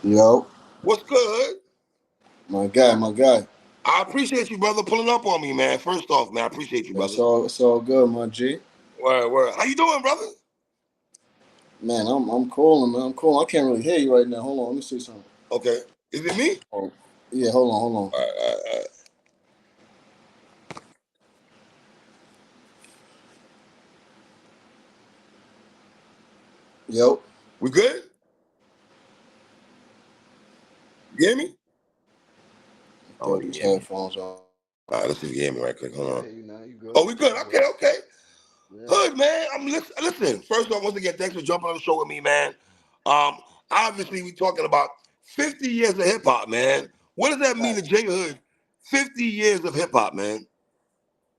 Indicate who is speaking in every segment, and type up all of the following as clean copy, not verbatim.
Speaker 1: Yo,
Speaker 2: What's good?
Speaker 1: my guy.
Speaker 2: I appreciate you, brother, pulling up on me, man. First off, man, I appreciate you, brother.
Speaker 1: It's all good, my G.
Speaker 2: Word, word. How you doing, brother?
Speaker 1: Man, I'm calling, man. I'm calling. I can't really hear you right now. Hold on, let me see something.
Speaker 2: Okay. Is it me?
Speaker 1: Oh, yeah, hold on.
Speaker 2: All right, all right, all right.
Speaker 1: Yo,
Speaker 2: We good? You hear me? Oh,
Speaker 1: throw
Speaker 2: you
Speaker 1: these
Speaker 2: hear me.
Speaker 1: headphones on.
Speaker 2: All right, let's see if you hear me right quick. Hold
Speaker 3: Yeah,
Speaker 2: on.
Speaker 3: you know, you good.
Speaker 2: Oh, we good.
Speaker 3: You
Speaker 2: Okay,
Speaker 3: good.
Speaker 2: okay.
Speaker 3: Yeah.
Speaker 2: Hood, man. I'm listen. First off, once again, thanks for jumping on the show with me, man. Obviously, we talking about 50 years of hip hop, man. What does that mean to
Speaker 3: Facts.
Speaker 2: J Hood? 50 years of hip hop, man.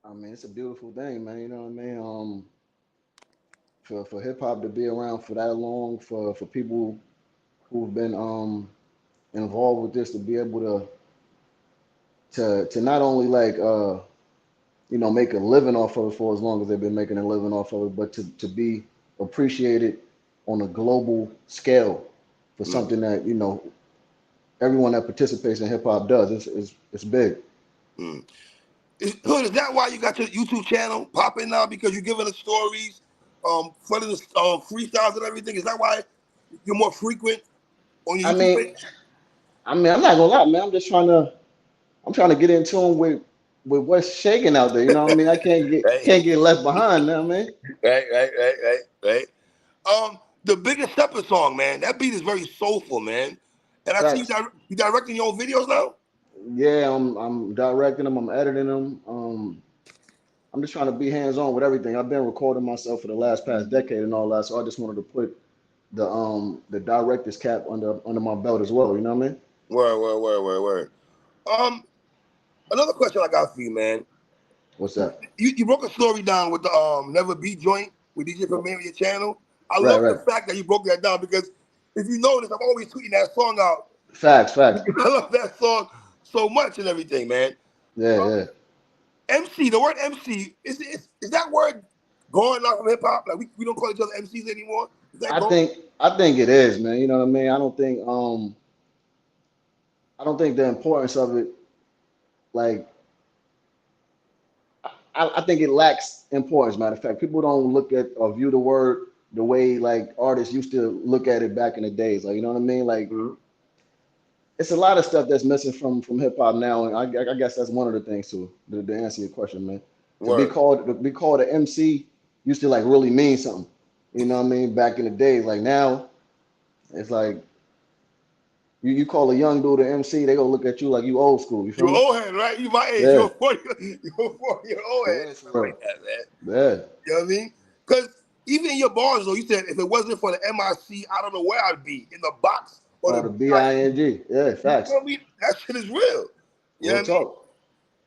Speaker 3: I mean, it's a beautiful thing, man. You know what I mean? For hip hop to be around for that long, for people who've been involved with this to be able to not only like make a living off of it for as long as they've been making a living off of it, but to be appreciated on a global scale for
Speaker 2: Mm,
Speaker 3: something that everyone that participates in hip hop does. It's big.
Speaker 2: mm. Hood, is that why you got your YouTube channel popping now? Because you're giving us stories, funny freestyles and everything. Is that why you're more frequent on your
Speaker 3: I
Speaker 2: YouTube
Speaker 3: mean,
Speaker 2: page?
Speaker 3: I'm not gonna lie, man. I'm trying to get in tune with what's shaking out there. You know what I mean? I can't get
Speaker 2: Right,
Speaker 3: can't get left behind. You know what I mean?
Speaker 2: right. The biggest stepper song, man. That beat is very soulful, man. And I see
Speaker 3: Facts.
Speaker 2: you directing your own videos now.
Speaker 3: Yeah, I'm directing them. I'm editing them. I'm just trying to be hands on with everything. I've been recording myself for the last past decade and all that, so I just wanted to put the director's cap under my belt as well. You know what I mean?
Speaker 2: Word. Um, Another question I got for you, man.
Speaker 3: What's that?
Speaker 2: You broke a story down with the Never Beat joint with DJ Premier your channel. I
Speaker 3: Right,
Speaker 2: love the
Speaker 3: right.
Speaker 2: fact that you broke that down because if you notice, I'm always tweeting that song out.
Speaker 3: Facts.
Speaker 2: I love that song so much and everything, man.
Speaker 3: Yeah,
Speaker 2: Um,
Speaker 3: yeah.
Speaker 2: MC, the word MC, is that word gone now from hip hop? Like we don't call each other MCs anymore. Is that
Speaker 3: I
Speaker 2: gone?
Speaker 3: think I think it is, man. You know what I mean? I don't think the importance of it, like I think it lacks importance. Matter of fact, people don't look at or view the word the way like artists used to look at it back in the days. Like you know what I mean? Like
Speaker 2: Mhm.
Speaker 3: it's a lot of stuff that's missing from hip hop now, and I guess that's one of the things too. To answer your question, man,
Speaker 2: Word.
Speaker 3: to be called an MC used to like really mean something. You know what I mean? Back in the days, like now, it's like you call a young dude an MC, they gonna look at you like you old school. You
Speaker 2: You
Speaker 3: feel me?
Speaker 2: old head, right? You my age.
Speaker 3: Yeah,
Speaker 2: You're 40. You're 40 year old
Speaker 3: for
Speaker 2: head
Speaker 3: real,
Speaker 2: and
Speaker 3: for
Speaker 2: stuff
Speaker 3: real.
Speaker 2: like that, man.
Speaker 3: Yeah,
Speaker 2: You know what I mean? Because even in your bars, though, you said if it wasn't for the MIC, I don't know where I'd be in the box or
Speaker 3: or
Speaker 2: the
Speaker 3: the
Speaker 2: BIN.
Speaker 3: BING. Yeah,
Speaker 2: You
Speaker 3: facts.
Speaker 2: feel me? That shit is real. You know
Speaker 3: Real
Speaker 2: what I mean?
Speaker 3: talk.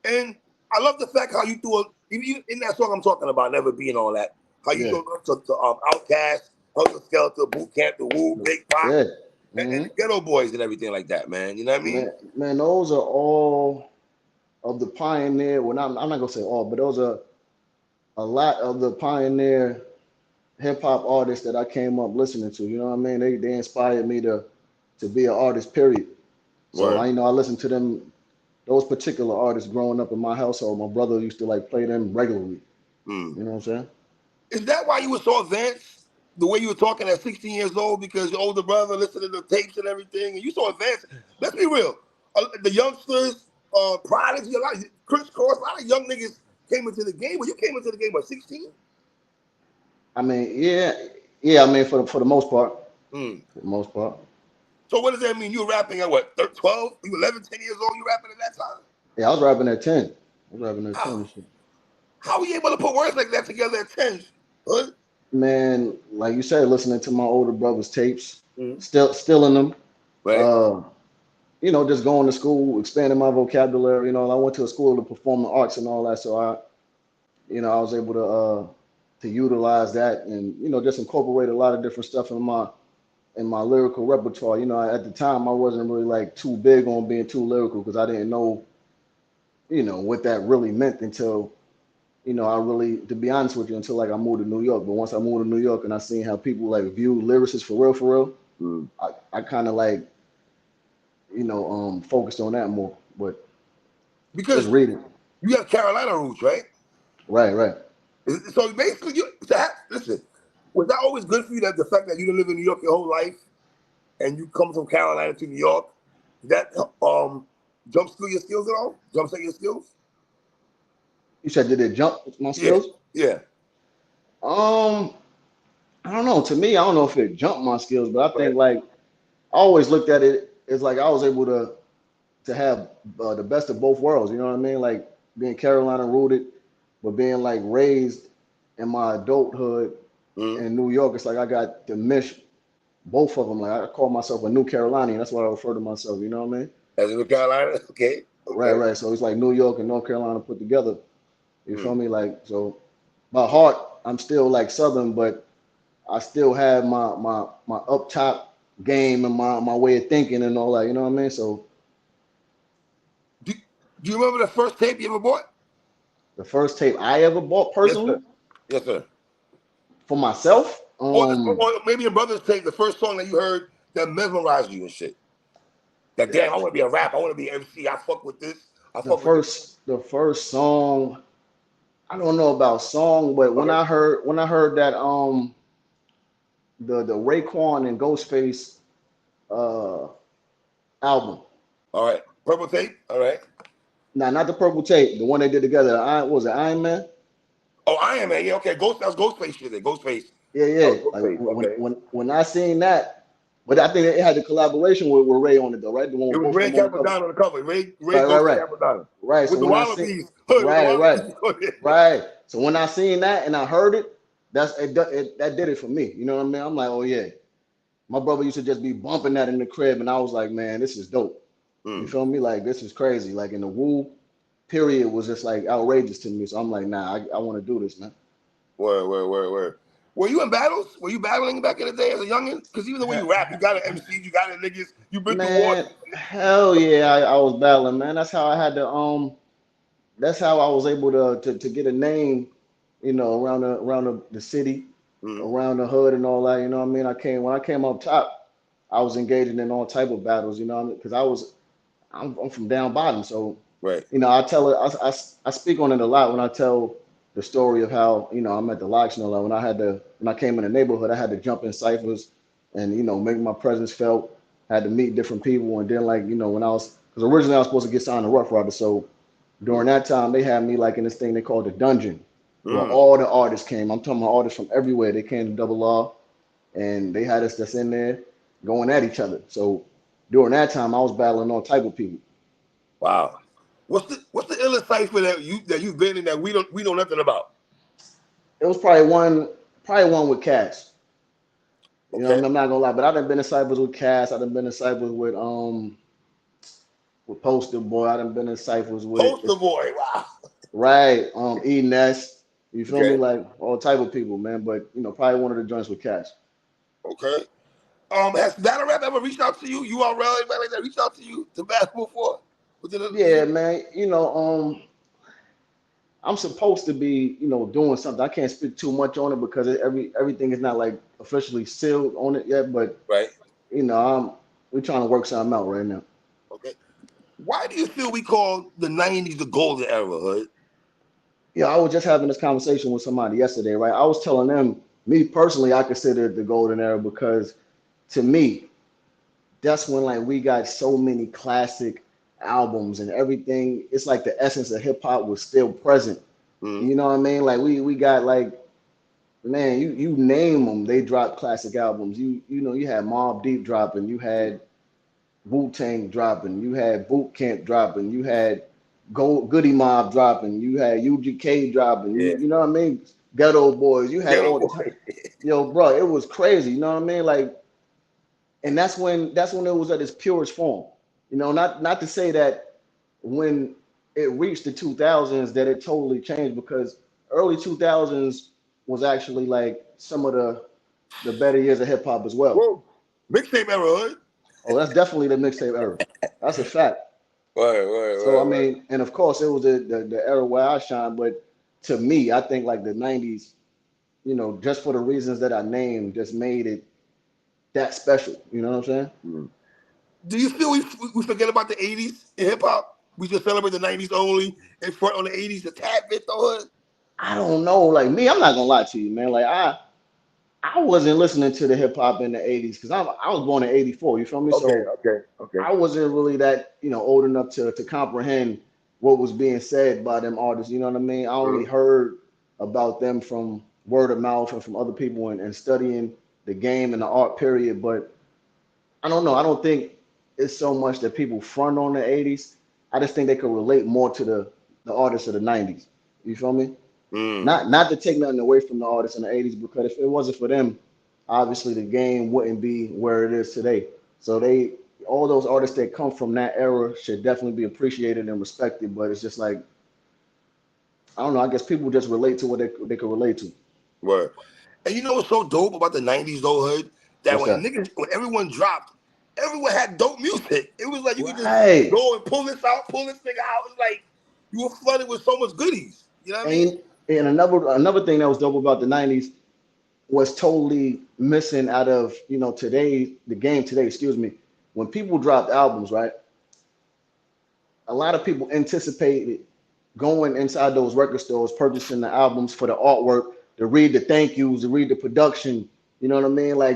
Speaker 2: And I love the fact how you threw even in that song I'm talking about, Never Being All That, how you
Speaker 3: Yeah,
Speaker 2: showed up to Outkast, Helter Skelter, Boot Camp, The Woo, Big Pop,
Speaker 3: yeah.
Speaker 2: and
Speaker 3: hmm
Speaker 2: the Ghetto Boys and everything like that, man. You know what I mean?
Speaker 3: man, those are all of the pioneer. Well, I'm not gonna say all, but those are a lot of the pioneer hip hop artists that I came up listening to. You know what I mean? They inspired me to be an artist. Period. So
Speaker 2: Word.
Speaker 3: I listened to them, those particular artists growing up in my household. My brother used to like play them regularly.
Speaker 2: Mm.
Speaker 3: You know what I'm saying?
Speaker 2: Is that why you were so advanced? The way you were talking at 16 years old because your older brother listening to tapes and everything, and you so advanced. Let's be real. The youngsters, Prodigy, a lot, Chris Cross, a lot of young niggas came into the game. When you came into the game, what, 16?
Speaker 3: I mean, yeah. I mean, for the most part,
Speaker 2: Mm.
Speaker 3: for the most part.
Speaker 2: So what does that mean? You were rapping at what, 12? You were 11, 10 years old, you rapping at that time?
Speaker 3: Yeah, I was rapping at 10. I was rapping at 10
Speaker 2: How?
Speaker 3: and shit.
Speaker 2: How were you able to put words like that together at 10? Huh?
Speaker 3: Man, like you said, listening to my older brother's tapes,
Speaker 2: Mm.
Speaker 3: still in them.
Speaker 2: Right?
Speaker 3: Uh, just going to school, expanding my vocabulary. I went to a school of performing arts and all that, so I was able to utilize that and just incorporate a lot of different stuff in my lyrical repertoire. At the time I wasn't really like too big on being too lyrical because I didn't know what that really meant until I really, to be honest with you, until like I moved to New York. But once I moved to New York and I seen how people like view lyricists for real,
Speaker 2: Mm.
Speaker 3: I kind of like focused on that more. But just
Speaker 2: Because
Speaker 3: reading.
Speaker 2: you have Carolina roots, right?
Speaker 3: Right.
Speaker 2: So basically, listen, was that always good for you, that the fact that you didn't live in New York your whole life and you come from Carolina to New York? Did that jumpstart your skills at all? Jumpstart your skills?
Speaker 3: You said did it jump my
Speaker 2: Yeah,
Speaker 3: skills?
Speaker 2: yeah.
Speaker 3: Um, I don't know. To me, I don't know if it jumped my skills, but I
Speaker 2: Right.
Speaker 3: think like I always looked at it as like I was able to have the best of both worlds. You know what I mean? Like being Carolina rooted, but being like raised in my adulthood
Speaker 2: Mm-hmm.
Speaker 3: in New York. It's like I got to mish both of them. Like I call myself a New Carolinian. That's what I refer to myself. You know what I mean?
Speaker 2: As in Carolina, okay, okay.
Speaker 3: Right. So it's like New York and North Carolina put together. You
Speaker 2: Mm.
Speaker 3: feel me? Like so, by heart, I'm still like Southern, but I still have my up top game and my way of thinking and all that. You know what I mean? So
Speaker 2: Do, do you remember the first tape you ever bought?
Speaker 3: the first tape I ever bought
Speaker 2: Yes, sir.
Speaker 3: personally
Speaker 2: Yes, sir.
Speaker 3: for myself,
Speaker 2: Or maybe your brother's tape, the first song that you heard that mesmerized you and shit. That damn, I want to be a rapper. I want to be an MC. I fuck with this. I
Speaker 3: the
Speaker 2: fuck with this.
Speaker 3: first song, I don't know about song, but when
Speaker 2: Okay.
Speaker 3: I heard that the Raekwon and Ghostface uh album.
Speaker 2: All right. Purple tape. All right.
Speaker 3: Now not the purple tape, the one they did together. What was it Iron Man?
Speaker 2: Oh, Iron Man. Yeah. Okay. That was Ghostface shit. There. Ghostface. That
Speaker 3: Yeah.
Speaker 2: was
Speaker 3: Like
Speaker 2: Ghostface. Okay.
Speaker 3: when I seen that, but I think it had the collaboration with Ray on it though, right? The one
Speaker 2: It
Speaker 3: with
Speaker 2: was
Speaker 3: both of
Speaker 2: Ray
Speaker 3: them on the cover.
Speaker 2: Capadonna on the cover. Ray
Speaker 3: Right, right,
Speaker 2: Ghost
Speaker 3: right.
Speaker 2: Capadonna
Speaker 3: Right. So
Speaker 2: with the
Speaker 3: when I seen
Speaker 2: Wallabies hood with the
Speaker 3: right, right,
Speaker 2: Wallabies.
Speaker 3: right. So when I seen that and I heard it, that did it for me. You know what I mean? I'm like, oh yeah. My brother used to just be bumping that in the crib, and I was like, man, this is dope. You
Speaker 2: Mm.
Speaker 3: feel me? Like this is crazy. Like in the Woo period was just like outrageous to me. So I'm like, nah, I want to do this, man.
Speaker 2: Word. Were you in battles? Were you battling back in the day as a youngin? Because even the way you rap, you got an MC, you got it niggas, you've been through wars.
Speaker 3: Man, hell yeah, I was battling, man. That's how I had to that's how I was able to get a name, around the city,
Speaker 2: Mm.
Speaker 3: around the hood and all that. You know what I mean? When I came up top, I was engaging in all type of battles. You know what I mean? Because I'm from down bottom, so
Speaker 2: Right.
Speaker 3: I tell it. I speak on it a lot when I tell the story of how I'm at the Lox and all that. When I came in the neighborhood, I had to jump in ciphers and make my presence felt. Had to meet different people, and then like when I was because originally I was supposed to get signed to Rough Rider, so during
Speaker 2: Mm.
Speaker 3: that time they had me like in this thing they called the dungeon, where
Speaker 2: Mm.
Speaker 3: all the artists came. I'm talking about artists from everywhere. They came to Double R, and they had us just in there going at each other. So during that time, I was battling all type of people.
Speaker 2: Wow. What's the illest cipher that you've been in that we know nothing about?
Speaker 3: It was probably one with Cass.
Speaker 2: Okay.
Speaker 3: I'm not gonna lie, but I done been in cyphers with Cass. I done been in cyphers with Poster Boy. I done been in ciphers with
Speaker 2: Poster boy. Wow.
Speaker 3: right, E Ness. You feel me?
Speaker 2: Okay.
Speaker 3: Like all type of people, man. But probably one of the joints with Cass.
Speaker 2: Okay. Has battle rap ever reached out to you? URL, anybody like that reached out to you to battle before? Within the
Speaker 3: Yeah,
Speaker 2: year?
Speaker 3: man. I'm supposed to be, doing something. I can't speak too much on it because everything is not like officially sealed on it yet. But
Speaker 2: Right.
Speaker 3: we're trying to work something out right now.
Speaker 2: Okay. Why do you feel we call the '90s the golden era, Hood?
Speaker 3: Yeah, I was just having this conversation with somebody yesterday, right? I was telling them, me personally, I consider it the golden era because to me, that's when like we got so many classic albums and everything. It's like the essence of hip hop was still present.
Speaker 2: Mm-hmm.
Speaker 3: You know what I mean? Like we got like man, you name them, they dropped classic albums. You had Mobb Deep dropping, you had Wu Tang dropping, you had Boot Camp dropping, you had Goody Mob dropping, you had UGK dropping,
Speaker 2: Yeah.
Speaker 3: you know what I mean? Ghetto Boys, you had
Speaker 2: Ghetto
Speaker 3: all
Speaker 2: boy.
Speaker 3: yo, bro, it was crazy, you know what I mean? Like, and that's when it was at its purest form. Not to say that when it reached the 2000s that it totally changed because early 2000s was actually like some of the better years of hip hop as well.
Speaker 2: Whoa. Mixtape era, Hood.
Speaker 3: Oh, that's definitely the mixtape era. That's a fact. So I
Speaker 2: Word.
Speaker 3: mean, and of course it was the era where I shine, but to me, I think like the 90s, just for the reasons that I named, just made it that special. You know what I'm saying?
Speaker 2: Mm. Do you feel we forget about the 80s in hip hop? We just celebrate the 90s only and front on the 80s a tad bit though?
Speaker 3: I don't know. Like me, I'm not gonna lie to you, man. Like I wasn't listening to the hip hop in the 80s because I was born in 84, you feel me?
Speaker 2: Okay,
Speaker 3: So
Speaker 2: okay.
Speaker 3: I wasn't really that, old enough to comprehend what was being said by them artists, you know what I mean? I only heard about them from word of mouth and from other people and studying the game and the art period, but I don't know. I don't think it's so much that people front on the 80s. I just think they could relate more to the artists of the 90s. You feel me? Not to take nothing away from the artists in the 80s, because if it wasn't for them, obviously the game wouldn't be where it is today. So all those artists that come from that era should definitely be appreciated and respected. But it's just like, I don't know. I guess people just relate to what they could relate to.
Speaker 2: Word. And you know what's so dope about the 90s though, Hood? That
Speaker 3: What's that?
Speaker 2: when everyone dropped, everyone had dope music. It was like you could just
Speaker 3: Right.
Speaker 2: go and pull this out, pull this nigga out. It's like you were flooded with so much goodies. You know what I mean?
Speaker 3: And another thing that was dope about the 90s was totally missing out of, the game today, excuse me. When people dropped albums, right? A lot of people anticipated going inside those record stores, purchasing the albums for the artwork, to read the thank yous, to read the production, you know what I mean? Like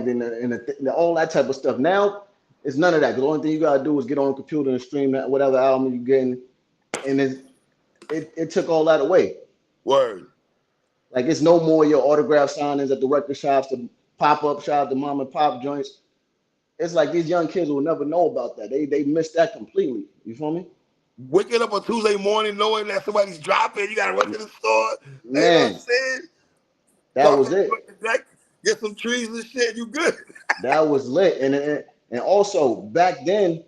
Speaker 3: all that type of stuff. Now it's none of that. The only thing you gotta do is get on the computer and stream that whatever album you're getting, and it took all that away.
Speaker 2: Word.
Speaker 3: Like it's no more your autograph signings at the record shops, the pop-up shops, the mom and pop joints. It's like these young kids will never know about that. They missed that completely. You feel me?
Speaker 2: Waking up on Tuesday morning knowing that somebody's dropping, you gotta run to the store. You know what I'm
Speaker 3: Man,
Speaker 2: saying?
Speaker 3: that
Speaker 2: Talk
Speaker 3: was
Speaker 2: to
Speaker 3: it.
Speaker 2: the deck, get some trees and shit, you good.
Speaker 3: That was lit. And also back then,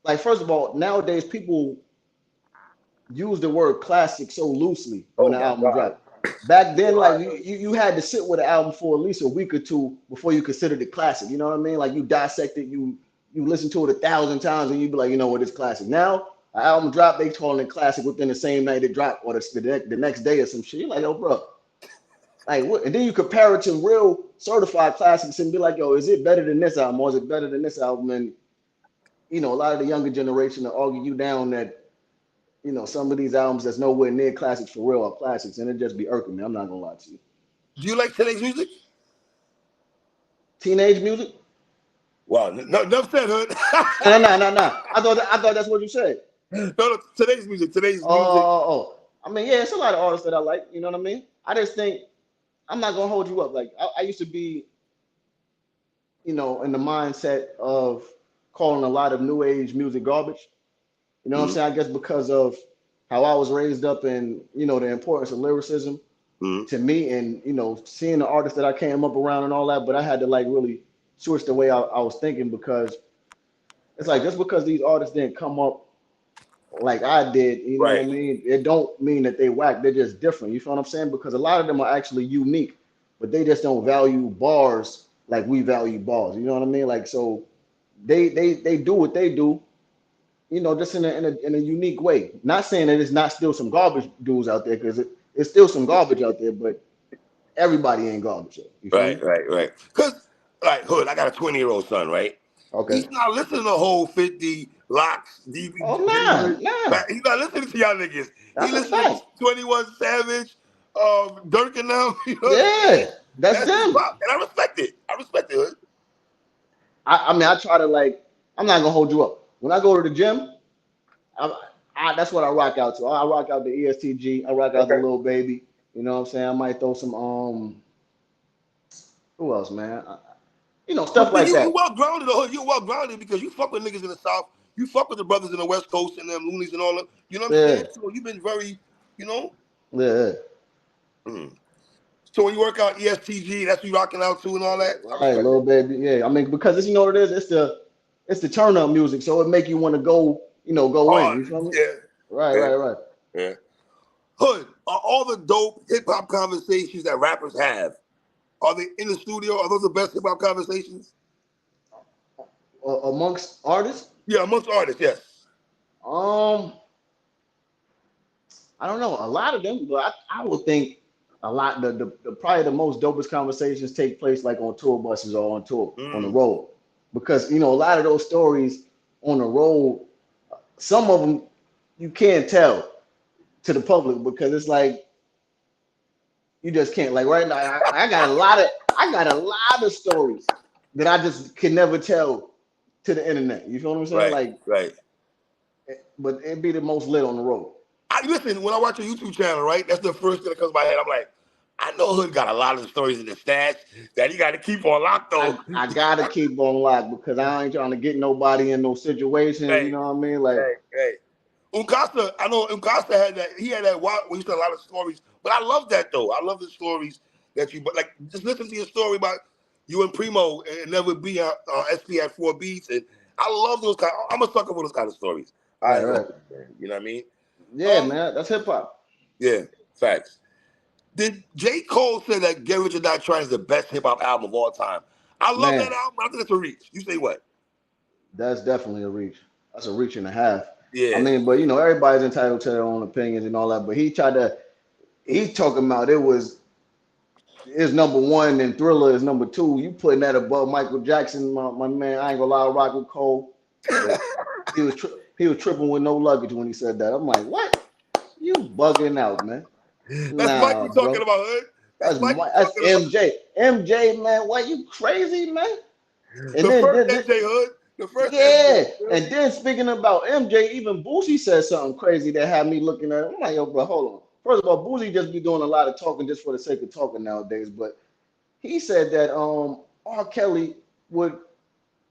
Speaker 3: like first of all, nowadays people use the word classic so loosely when
Speaker 2: Oh
Speaker 3: the
Speaker 2: my
Speaker 3: album
Speaker 2: God.
Speaker 3: dropped. Back then, like you had to sit with an album for at least a week or two before you considered it classic. You know what I mean? Like you dissect it, you listen to it 1,000 times, and you be like, you know what, it's classic. Now, an album drop, they calling it classic within the same night it dropped, or the next day or some shit. You're like, yo, bro. Like, what? And then you compare it to real certified classics and be like, yo, is it better than this album, or is it better than this album? And a lot of the younger generation will argue you down that some of these albums that's nowhere near classics for real are classics, and it just be irking me. I'm not gonna lie to you.
Speaker 2: Do you like today's music?
Speaker 3: Teenage music?
Speaker 2: Wow, enough said, Hood.
Speaker 3: No. I thought that's what you said.
Speaker 2: No, today's music. Today's music.
Speaker 3: Oh. I mean, yeah, it's a lot of artists that I like. You know what I mean? I just think I'm not gonna hold you up. Like I used to be, in the mindset of calling a lot of new age music garbage. You know what I'm saying? I guess because of how I was raised up and the importance of lyricism to me, and seeing the artists that I came up around and all that. But I had to like really switch the way I was thinking, because it's like just because these artists didn't come up like I did, you know what I
Speaker 2: Right.
Speaker 3: mean? It don't mean that they whack. They're just different. You feel what I'm saying? Because a lot of them are actually unique, but they just don't value bars like we value bars. You know what I mean? Like so, they do what they do, just in a unique way. Not saying that it's not still some garbage dudes out there, because it's still some garbage out there, but everybody ain't garbage. You feel me?
Speaker 2: Right. Because, like, Hood, I got a 20-year-old son, right?
Speaker 3: Okay.
Speaker 2: He's not listening to the whole 50 Lox,
Speaker 3: Oh nah.
Speaker 2: He's not listening to y'all niggas. He
Speaker 3: That's a
Speaker 2: listening to
Speaker 3: fact.
Speaker 2: 21 Savage, Dirk and them. You know what I'm saying?
Speaker 3: Yeah, that's
Speaker 2: That's his
Speaker 3: them.
Speaker 2: pop. And I respect it. Hood.
Speaker 3: I mean, I try to like. I'm not gonna hold you up. When I go to the gym, that's what I rock out to. I rock out the ESTG. I rock out the
Speaker 2: Okay.
Speaker 3: Little Baby. You know what I'm saying? I might throw some who else, man?
Speaker 2: But
Speaker 3: Stuff
Speaker 2: see,
Speaker 3: like
Speaker 2: you
Speaker 3: that.
Speaker 2: well grounded, Hood. You well grounded because you fuck with niggas in the South. You fuck with the brothers in the West Coast and them loonies and all that. You know what I'm
Speaker 3: Yeah,
Speaker 2: saying? So you've been very, you know.
Speaker 3: yeah.
Speaker 2: Mm. So when you work out ESTG, that's what you rocking out to and all that. I
Speaker 3: Right,
Speaker 2: respect
Speaker 3: Little
Speaker 2: it.
Speaker 3: Baby. Yeah, I mean, because what it is. It's the turn up music, so it make you want to go, go in.
Speaker 2: Hard.
Speaker 3: You feel me?
Speaker 2: Yeah.
Speaker 3: Right,
Speaker 2: Yeah.
Speaker 3: right, right.
Speaker 2: Yeah. Hood, are all the dope hip hop conversations that rappers have, are they in the studio? Are those the best hip hop conversations?
Speaker 3: Amongst artists,
Speaker 2: Yeah, amongst artists, yes.
Speaker 3: um, I don't know. A lot of them, but I would think a lot. The probably the most dopest conversations take place like on tour buses or on tour on the
Speaker 2: Mm.
Speaker 3: road. because a lot of those stories on the road, some of them you can't tell to the public because it's like you just can't. Like right now, I got a lot of stories that I just can never tell to the internet. You feel what I'm saying?
Speaker 2: Right,
Speaker 3: Like,
Speaker 2: right.
Speaker 3: but it'd be the most lit on the road.
Speaker 2: Listen, when I watch your YouTube channel, right, that's the first thing that comes to my head. I'm like, I know Hood got a lot of stories in the stats that he got to keep on lock, though.
Speaker 3: I gotta keep on lock because I ain't trying to get nobody in no situations. You
Speaker 2: Hey,
Speaker 3: know what I mean? Like,
Speaker 2: hey. Uncasa, I know Uncasa had that. He had that wild. He said a lot of stories, but I love that though. I love the stories that you. But like, just listen to your story about you and Primo and Never Be SP at 4 Beats, and I love those kind. I'm a sucker for those kind of stories. I
Speaker 3: right,
Speaker 2: ain't
Speaker 3: right.
Speaker 2: gonna, man. You know what I mean?
Speaker 3: Yeah, man, that's hip hop.
Speaker 2: Yeah, facts. Did J. Cole say that Get Rich or Die Trying is the best hip hop album of all time? I love that
Speaker 3: Man,
Speaker 2: album. I think it's a reach. You say what?
Speaker 3: that's definitely a reach. That's a reach and a half. I
Speaker 2: Yeah.
Speaker 3: mean, but everybody's entitled to their own opinions and all that. But he's talking about is number one and Thriller is number two. You putting that above Michael Jackson, my man. I ain't gonna lie, rock with Cole, but he was tripping with no luggage when he said that. I'm like, what? You bugging out, man.
Speaker 2: That's Mike
Speaker 3: Nah,
Speaker 2: we talking
Speaker 3: bro.
Speaker 2: about, Hood. That's Mike we
Speaker 3: That's
Speaker 2: talking about.
Speaker 3: MJ, man. What, you crazy, man? And
Speaker 2: The
Speaker 3: then,
Speaker 2: first
Speaker 3: then
Speaker 2: MJ Hood. The first MJ.
Speaker 3: yeah, and then speaking about MJ, even Boosie said something crazy that had me looking at him. I'm like, yo, bro, hold on. First of all, Boosie just be doing a lot of talking just for the sake of talking nowadays. But he said that R. Kelly would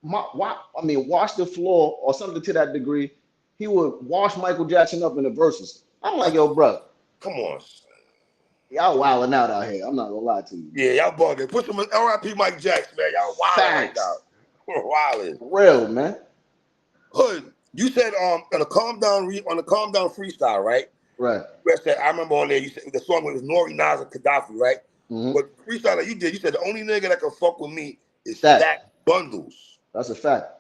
Speaker 3: wash the floor or something to that degree. He would wash Michael Jackson up in the verses. I'm like, yo, bro,
Speaker 2: Come on.
Speaker 3: y'all wilding out here. I'm not gonna lie to you.
Speaker 2: Yeah, y'all bugging. Put some R.I.P. Mike Jackson, man. Y'all wilding right now.
Speaker 3: Facts.
Speaker 2: We're wilding.
Speaker 3: For real, man.
Speaker 2: Hood, you said on the calm down freestyle, right?
Speaker 3: Right.
Speaker 2: You said, I remember on there you said the song was Nori Nas and Gaddafi, right?
Speaker 3: Mm-hmm.
Speaker 2: But the freestyle that you did, you said the only nigga that can fuck with me is
Speaker 3: Stack.
Speaker 2: Stack Bundles.
Speaker 3: That's a fact.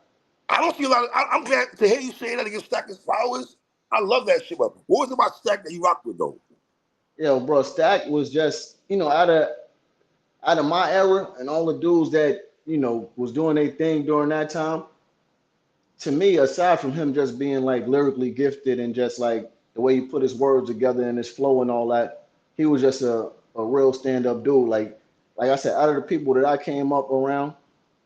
Speaker 2: I don't see a lot of. I'm glad to hear you say that against Stack his flowers. I love that shit. But what was it about Stack that you rocked with though?
Speaker 3: Yo, bro, Stack was just, out of my era and all the dudes that, was doing their thing during that time, to me, aside from him just being like lyrically gifted and just like the way he put his words together and his flow and all that, he was just a real stand-up dude. Like I said, out of the people that I came up around,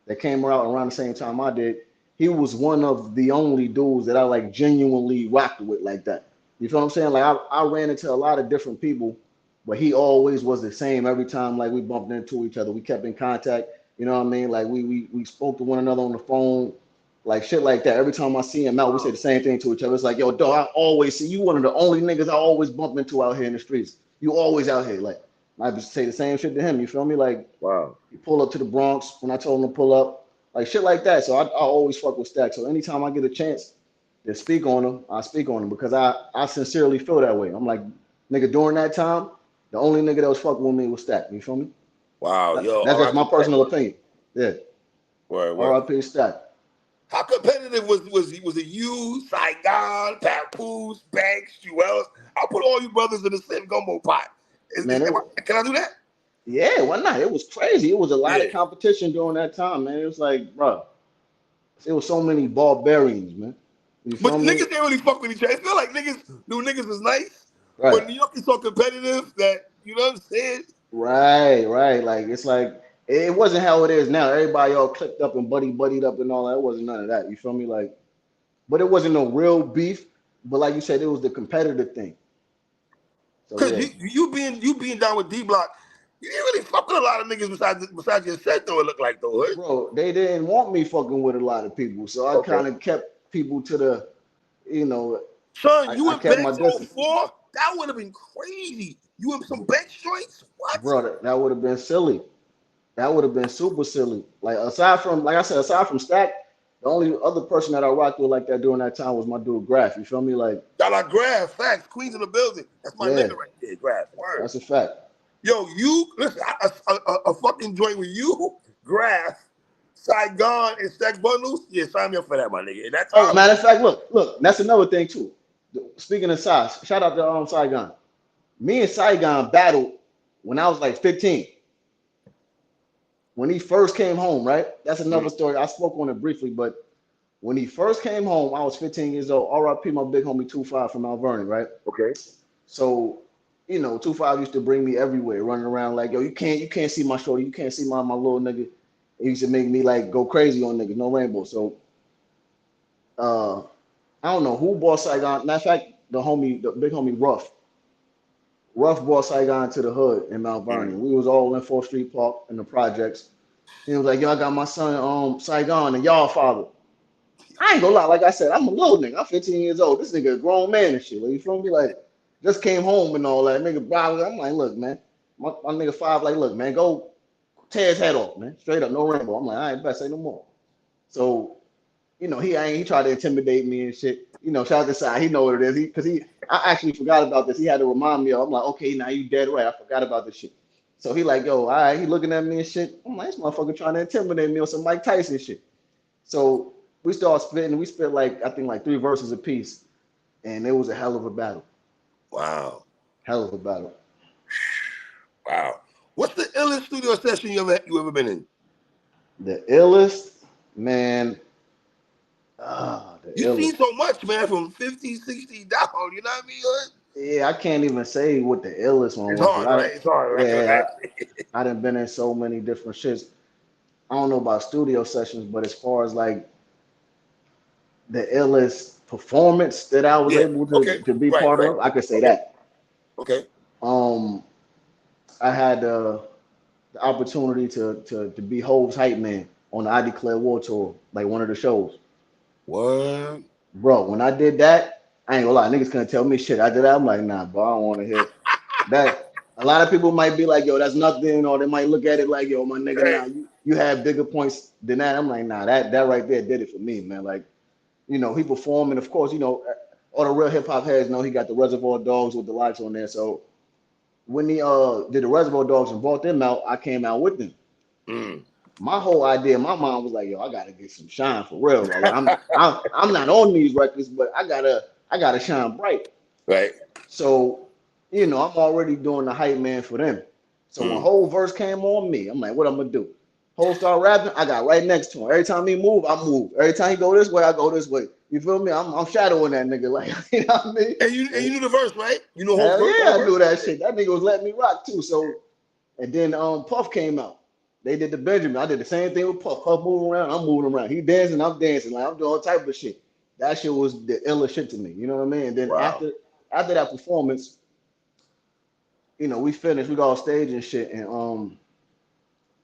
Speaker 3: that came around the same time I did, he was one of the only dudes that I like genuinely rocked with like that. You feel what I'm saying? Like I ran into a lot of different people, but he always was the same every time. Like we bumped into each other, we kept in contact. You know what I mean? Like we spoke to one another on the phone, like shit like that. Every time I see him out, we say the same thing to each other. It's like, yo, dog, I always see you. One of the only niggas I always bump into out here in the streets. You always out here. Like I just say the same shit to him. You feel me? Like,
Speaker 2: Wow.
Speaker 3: he pull up to the Bronx when I told him to pull up, like shit like that. So I always fuck with Stack. So anytime I get a chance to speak on him, I speak on him because I sincerely feel that way. I'm like, nigga, during that time, the only nigga that was fucking with me was Stack. You feel me?
Speaker 2: Wow, yo.
Speaker 3: That's just my personal opinion. Yeah.
Speaker 2: Word.
Speaker 3: R.I.P. Stack.
Speaker 2: How competitive was it you, Saigon, Papoose, Banks, Jewels? I'll put all you brothers in the same gumbo pot.
Speaker 3: Man,
Speaker 2: Can I do that?
Speaker 3: Yeah, why not? It was crazy. It was a lot
Speaker 2: Yeah.
Speaker 3: of competition during that time, man. It was like, bro, it was so many barbarians, man. You
Speaker 2: But
Speaker 3: feel me?
Speaker 2: niggas didn't really fuck with each other. It feel like niggas was nice.
Speaker 3: Right.
Speaker 2: But New York is so competitive that, you know what I'm saying?
Speaker 3: Right. Like, it's like, it wasn't how it is now. Everybody all clicked up and buddied up and all that. It wasn't none of that. You feel me? Like, but it wasn't no real beef. But like you said, it was the competitive thing. So
Speaker 2: Because
Speaker 3: yeah.
Speaker 2: you being down with D Block, you didn't really fuck with a lot of niggas besides your set, though, it looked like, though. Right?
Speaker 3: Bro, they didn't want me fucking with a lot of people. So I kind of kept people to the,
Speaker 2: Son, you
Speaker 3: I
Speaker 2: and
Speaker 3: kept my
Speaker 2: Banks
Speaker 3: distance.
Speaker 2: 04? That would have been crazy. You and some bench joints? What?
Speaker 3: Bro, that would have been silly. That would have been super silly. Like aside from Stack, the only other person that I rocked with like that during that time was my dude Graph. You feel me? Like,
Speaker 2: Shout out Graph, facts, Queens in the building. That's my
Speaker 3: yeah,
Speaker 2: nigga right there, Graph. Word.
Speaker 3: that's a fact.
Speaker 2: Yo, you listen, a fucking joint with you, Graph, Saigon, and Stack Bundles. Yeah, sign me up for that, my nigga. And that's
Speaker 3: Oh, matter of fact, look, that's another thing too. Speaking of size, shout out to Saigon. Me and Saigon battled when I was like 15. when he first came home, right? That's another story. I spoke on it briefly, but when he first came home, I was 15 years old. R.I.P. my big homie 25 from Mount Vernon, right?
Speaker 2: Okay.
Speaker 3: So, 25 used to bring me everywhere, running around like, yo, you can't see my shorty, you can't see my little nigga. It used to make me like go crazy on niggas, no rainbow. So, uh, I don't know who bought Saigon. Matter of fact, the big homie Ruff brought Saigon to the hood in Mount Vernon. We was all in 4th Street Park in the projects. He was like, yo, I got my son Saigon and y'all father. I ain't gonna lie, like I said, I'm a little nigga. I'm 15 years old. This nigga a grown man and shit. Like, you feel me? Like, just came home and all that. Nigga, bro, I'm like, look, man. My nigga 5, like, look, man, go tear his head off, man. Straight up, no rainbow. I'm like, I ain't best say no more. So, he tried to intimidate me and shit. Shout out to Sai. He know what it is. I actually forgot about this. He had to remind me of. I'm like, okay, now you dead right. I forgot about this shit. So he like, yo, all right. He looking at me and shit. I'm like, this motherfucker trying to intimidate me on some Mike Tyson shit. So we started spitting. We spit I think 3 verses a piece, and it was a hell of a battle.
Speaker 2: Wow.
Speaker 3: Hell of a battle.
Speaker 2: Wow. What's the illest studio session you ever been in?
Speaker 3: The illest, man.
Speaker 2: You've seen so much, man, from 50, 60 down. You know what I mean?
Speaker 3: Yeah, I can't even say what the illest one
Speaker 2: It's
Speaker 3: was.
Speaker 2: hard, right? It's hard.
Speaker 3: Yeah, I done been in so many different shits. I don't know about studio sessions, but as far as like the illest performance that I was able to be part of, I could say that.
Speaker 2: Okay.
Speaker 3: I had the opportunity to be Hove's hype man on the I Declare War tour, like one of the shows.
Speaker 2: What?
Speaker 3: Bro, when I did that, I ain't gonna lie, niggas couldn't tell me shit. I did that, I'm like, nah, bro, I don't want to hear that. A lot of people might be like, yo, that's nothing, or they might look at it like, yo, my nigga, nah, you have bigger points than that. I'm like, nah, that right there did it for me, man. Like, he performed, and of course, all the real hip hop heads know he got the Reservoir Dogs with the lights on there. So when he did the Reservoir Dogs and brought them out, I came out with them. My whole idea, my mom was like, yo, I gotta get some shine for real. Like, I'm not on these records, but I gotta shine bright.
Speaker 2: Right.
Speaker 3: So, I'm already doing the hype man for them. So when whole verse came on me, I'm like, what I'm gonna do? Whole start rapping, I got right next to him. Every time he move, I move. Every time he go this way, I go this way. You feel me? I'm shadowing that nigga, like, you know what I mean?
Speaker 2: And you knew the verse, right? You know
Speaker 3: whole
Speaker 2: verse.
Speaker 3: Yeah, I knew that shit. That nigga was letting me rock too. So, and then Puff came out. They did the Benjamin. I did the same thing with Puff. Puff moving around, I'm moving around. He dancing, I'm dancing. Like, I'm doing all type of shit. That shit was the illest shit to me. You know what I mean? And then after that performance, we finished. We got off stage and shit. And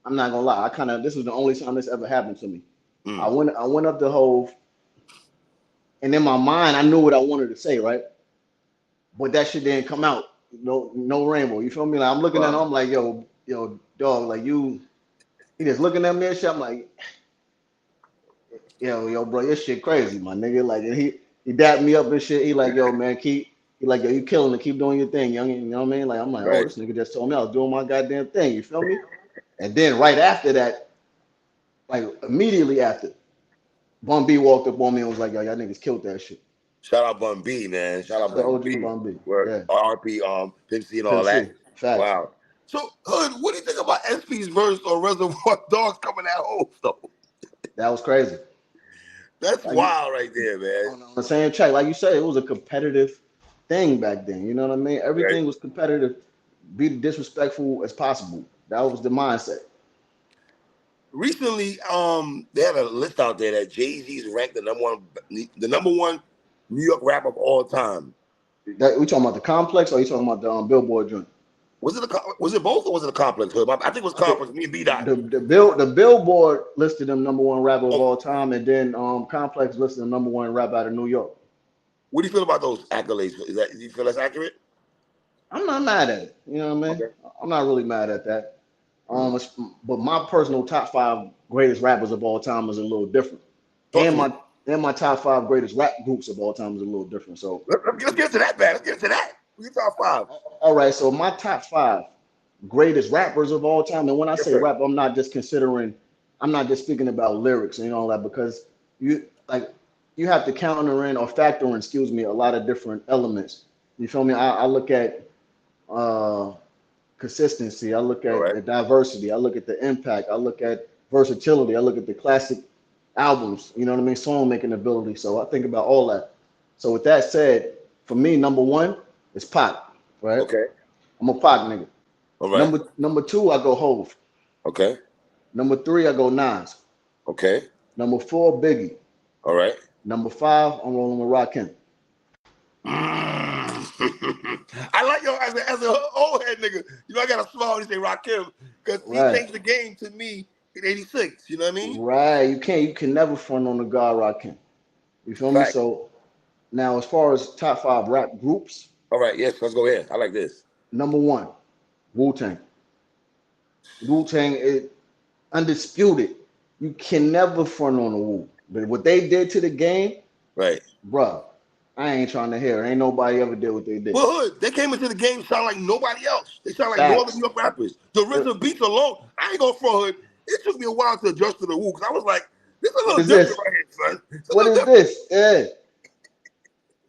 Speaker 3: I'm not gonna lie. This was the only time this ever happened to me. I went up to Hove, and in my mind, I knew what I wanted to say, right? But that shit didn't come out. No rainbow. You feel me? Like, I'm looking at him, I'm like, yo, dog, like he just looking at me and shit. I'm like, yo, bro, your shit crazy, my nigga. Like, and he dapped me up and shit. He like, yo, man, yo, you killing it. Keep doing your thing, young. You know what I mean? Like, I'm like, oh, this nigga just told me I was doing my goddamn thing. You feel me? And then right after that, like immediately after, Bun B walked up on me and was like, yo, y'all niggas killed that shit.
Speaker 2: Shout out Bun B, man. Shout out Bun B.
Speaker 3: Bun B.
Speaker 2: Yeah. RP, Pimp C and all that.
Speaker 3: Facts.
Speaker 2: Wow. So, Hood, what do you think about SP's verse on Reservoir Dogs coming at home, though?
Speaker 3: That was crazy.
Speaker 2: That's wild right there, man.
Speaker 3: On the same track, like you said, it was a competitive thing back then. You know what I mean? Everything was competitive. Be disrespectful as possible. That was the mindset.
Speaker 2: Recently, they had a list out there that Jay-Z's ranked the number one New York rapper of all time.
Speaker 3: We talking about the Complex, or you talking about the Billboard joint?
Speaker 2: Was it both, or was it a Complex? I think it was Complex. Me and B-Dot.
Speaker 3: The Billboard listed him number one rapper of all time, and then Complex listed him number one rapper out of New York.
Speaker 2: What do you feel about those accolades? Do you feel that's accurate?
Speaker 3: I'm not mad at it. You know what I mean? Okay. I'm not really mad at that. But my personal top 5 greatest rappers of all time is a little different. And my top 5 greatest rap groups of all time is a little different. So
Speaker 2: let's get to that, man. Let's get to that. Your top 5.
Speaker 3: All right. So my top 5 greatest rappers of all time. And when I say rap, I'm not just speaking about lyrics and all that, because you have to counter in or factor in, a lot of different elements. You feel me? I look at consistency. I look
Speaker 2: All
Speaker 3: at
Speaker 2: right.
Speaker 3: the diversity. I look at the impact. I look at versatility. I look at the classic albums. You know what I mean? Song making ability. So I think about all that. So with that said, for me, number one is Pac. Right?
Speaker 2: Okay.
Speaker 3: I'm a Pac nigga.
Speaker 2: All right.
Speaker 3: Number two, I go Hove.
Speaker 2: Okay.
Speaker 3: Number three, I go Nas.
Speaker 2: Okay.
Speaker 3: Number four, Biggie.
Speaker 2: All right.
Speaker 3: Number five, I'm rolling with Rakim.
Speaker 2: I like your as a old head nigga. You know, I got a smile when you say Rakim because he
Speaker 3: Right.
Speaker 2: changed the game to me in '86. You know what I mean?
Speaker 3: Right. You can never front on the guy Rakim. You feel me?
Speaker 2: Fact.
Speaker 3: So now as far as top five rap groups,
Speaker 2: All right. Yes. Let's go ahead. I like this.
Speaker 3: number one, Wu-Tang. Wu-Tang is undisputed. You can never front on the Wu. But what they did to the game,
Speaker 2: Right.
Speaker 3: bruh, I ain't trying to hear. Ain't nobody ever did what they did.
Speaker 2: Well, Hood, they came into the game sound like nobody else. They sound like no other
Speaker 3: Facts.
Speaker 2: New York rappers. The rhythm beats alone. I ain't going front Hood. It took me a while to adjust to the Wu because I was like, this is a little different right here, son.
Speaker 3: What is this? Yeah.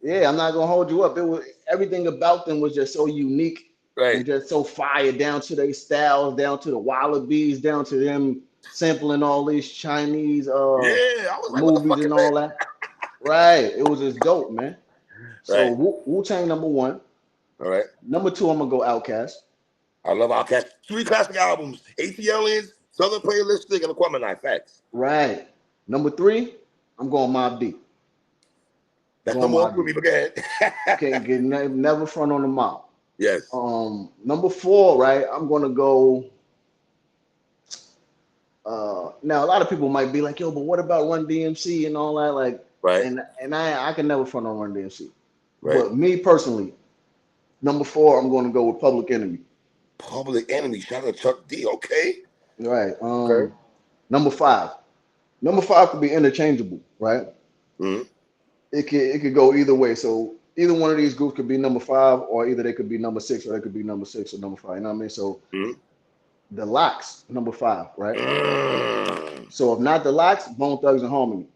Speaker 3: Yeah, I'm not gonna hold you up. It was everything about them was just so unique
Speaker 2: Right.
Speaker 3: and just so fire, down to their styles, down to the wallabies, down to them sampling all these Chinese
Speaker 2: Yeah, I was like, what the
Speaker 3: movies
Speaker 2: fuck is
Speaker 3: and all that. Right. It was just dope, man. So
Speaker 2: Right.
Speaker 3: Wu-Tang number one.
Speaker 2: All right.
Speaker 3: Number two, I'm gonna go Outkast.
Speaker 2: I love Outkast. 3 classic albums: ATLians, Southern Playalistic, and Aquemini. Facts.
Speaker 3: Right. Number three, I'm going Mobb Deep.
Speaker 2: That's
Speaker 3: Going
Speaker 2: number one
Speaker 3: Mobb
Speaker 2: for me.
Speaker 3: Deep.
Speaker 2: But go ahead.
Speaker 3: Can't get never front on the mob.
Speaker 2: Yes.
Speaker 3: Number four, right? I'm gonna go. Now a lot of people might be like, yo, but what about Run DMC and all that? Like,
Speaker 2: Right.
Speaker 3: and I can never front on Run DMC.
Speaker 2: Right.
Speaker 3: But me personally, number four, I'm gonna go with Public Enemy.
Speaker 2: Public Enemy. Shout out to Chuck D. Okay.
Speaker 3: Right.
Speaker 2: Okay.
Speaker 3: Number five. Number five could be interchangeable, right?
Speaker 2: Mm-hmm.
Speaker 3: It could go either way. So either one of these groups could be number five, or either they could be number six, or they could be number six or number five. You know what I mean? So the Lox, number five, right? So if not the Lox, Bone Thugs and Harmony.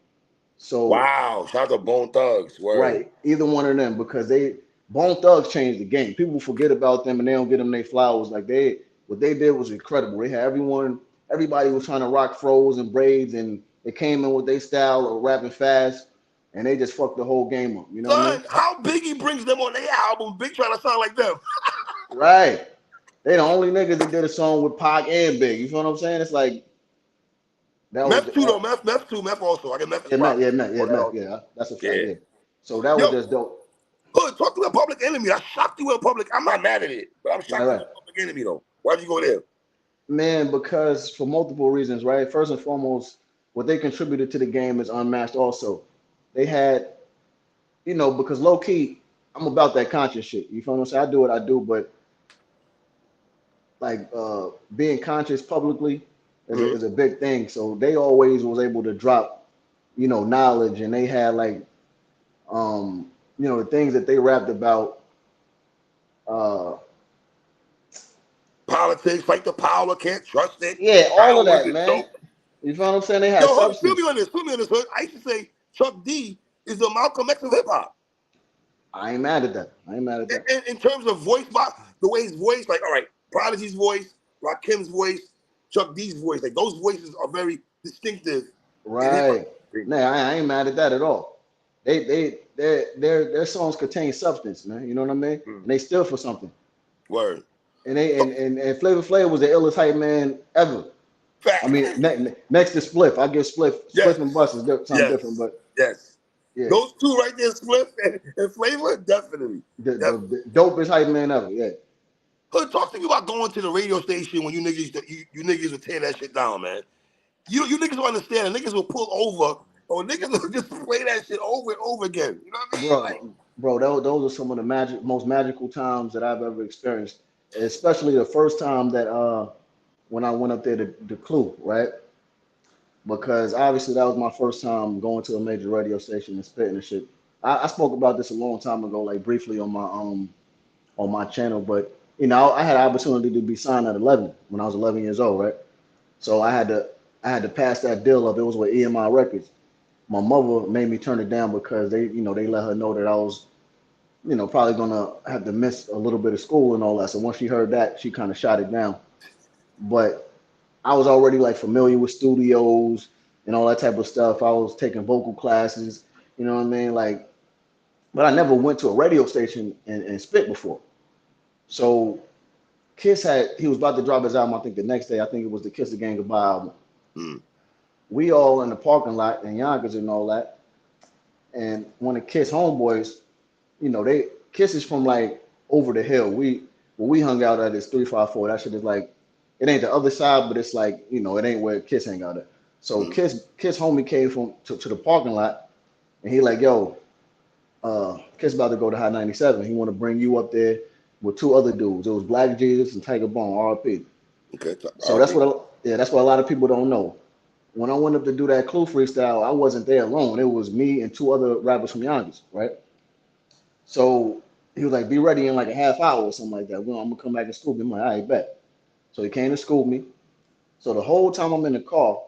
Speaker 3: So
Speaker 2: wow, shout out to Bone Thugs. Word.
Speaker 3: Right, either one of them, because Bone Thugs changed the game. People forget about them and they don't get them their flowers. Like what they did was incredible. They had everybody was trying to rock fros and braids, and they came in with their style of rapping fast, and they just fucked the whole game up. You know what I mean?
Speaker 2: How Biggie brings them on their album, Big trying to sound like them.
Speaker 3: Right. They the only niggas that did a song with Pac and Big. You feel what I'm saying? It's like that
Speaker 2: Meth
Speaker 3: was
Speaker 2: too though. Meth too. Meth also. I get Meth.
Speaker 3: yeah. That's a fact. Yeah. So that was just dope.
Speaker 2: Hood, talk to the Public Enemy. I shocked you in Public. I'm not mad at it, but I'm shocked at the Public Enemy though. Why'd you go there?
Speaker 3: Man, because for multiple reasons, right? First and foremost, what they contributed to the game is unmatched. Also, they had, because low key, I'm about that conscious shit. You feel what I'm saying? I do what I do, but like being conscious publicly is a big thing. So they always was able to drop, knowledge, and they had like, the things that they rapped about.
Speaker 2: Politics, fight the power, can't trust it.
Speaker 3: Yeah, all of that, man. Dope. You feel what I'm saying? They had substance.
Speaker 2: Put me on this. Hood. I used to say Chuck D is the Malcolm X of hip hop.
Speaker 3: I ain't mad at that.
Speaker 2: In terms of voice box, the way his voice, like, all right, Prodigy's voice, Rakim's voice, Chuck D's voice, like those voices are very distinctive.
Speaker 3: Right. Nah, I ain't mad at that at all. Their songs contain substance, man. You know what I mean? And they still for something.
Speaker 2: Word.
Speaker 3: And Flavor Flav was the illest hype man ever.
Speaker 2: Fact.
Speaker 3: I mean, next to Spliff, I give Spliff and Bust is something different, but
Speaker 2: yeah. Those two right there, Spliff and Flavor, definitely.
Speaker 3: The dopest hype man ever. Yeah.
Speaker 2: Hood, talk to me about going to the radio station when you niggas would tear that shit down, man. You niggas will understand. And niggas will pull over, or niggas will just play that shit over and over again. You know what I mean?
Speaker 3: Bro, those are some of the most magical times that I've ever experienced. Especially the first time that when I went up there to Clue, right? Because obviously that was my first time going to a major radio station and spitting and shit. I spoke about this a long time ago, like briefly on my channel, but I had an opportunity to be signed at 11 when I was 11 years old, right? So I had to pass that deal up. It was with EMI Records. My mother made me turn it down because they let her know that I was, probably gonna have to miss a little bit of school and all that. So once she heard that, she kind of shot it down. But I was already like familiar with studios and all that type of stuff. I was taking vocal classes, you know what I mean? Like, but I never went to a radio station and spit before. So he was about to drop his album, I think the next day. I think it was the Kiss the Gang Goodbye album.
Speaker 2: Mm.
Speaker 3: We all in the parking lot in Yonkers and all that. And one of Kiss homeboys, they Kiss is from like over the hill. Where we hung out at is 354. That shit is like, it ain't the other side, but it's like, it ain't where Kiss hang out at. So Kiss homie came to the parking lot, and he like, yo, Kiss about to go to High 97. He want to bring you up there with two other dudes. It was Black Jesus and Tiger Bone, RP.
Speaker 2: Okay.
Speaker 3: So that's what a lot of people don't know. When I went up to do that Clue freestyle, I wasn't there alone. It was me and two other rappers from Yonkers, right? So he was like, be ready in like a half hour or something like that. Well, I'm gonna come back and school me. I'm like, all right, bet. So he came to school me. So the whole time I'm in the car,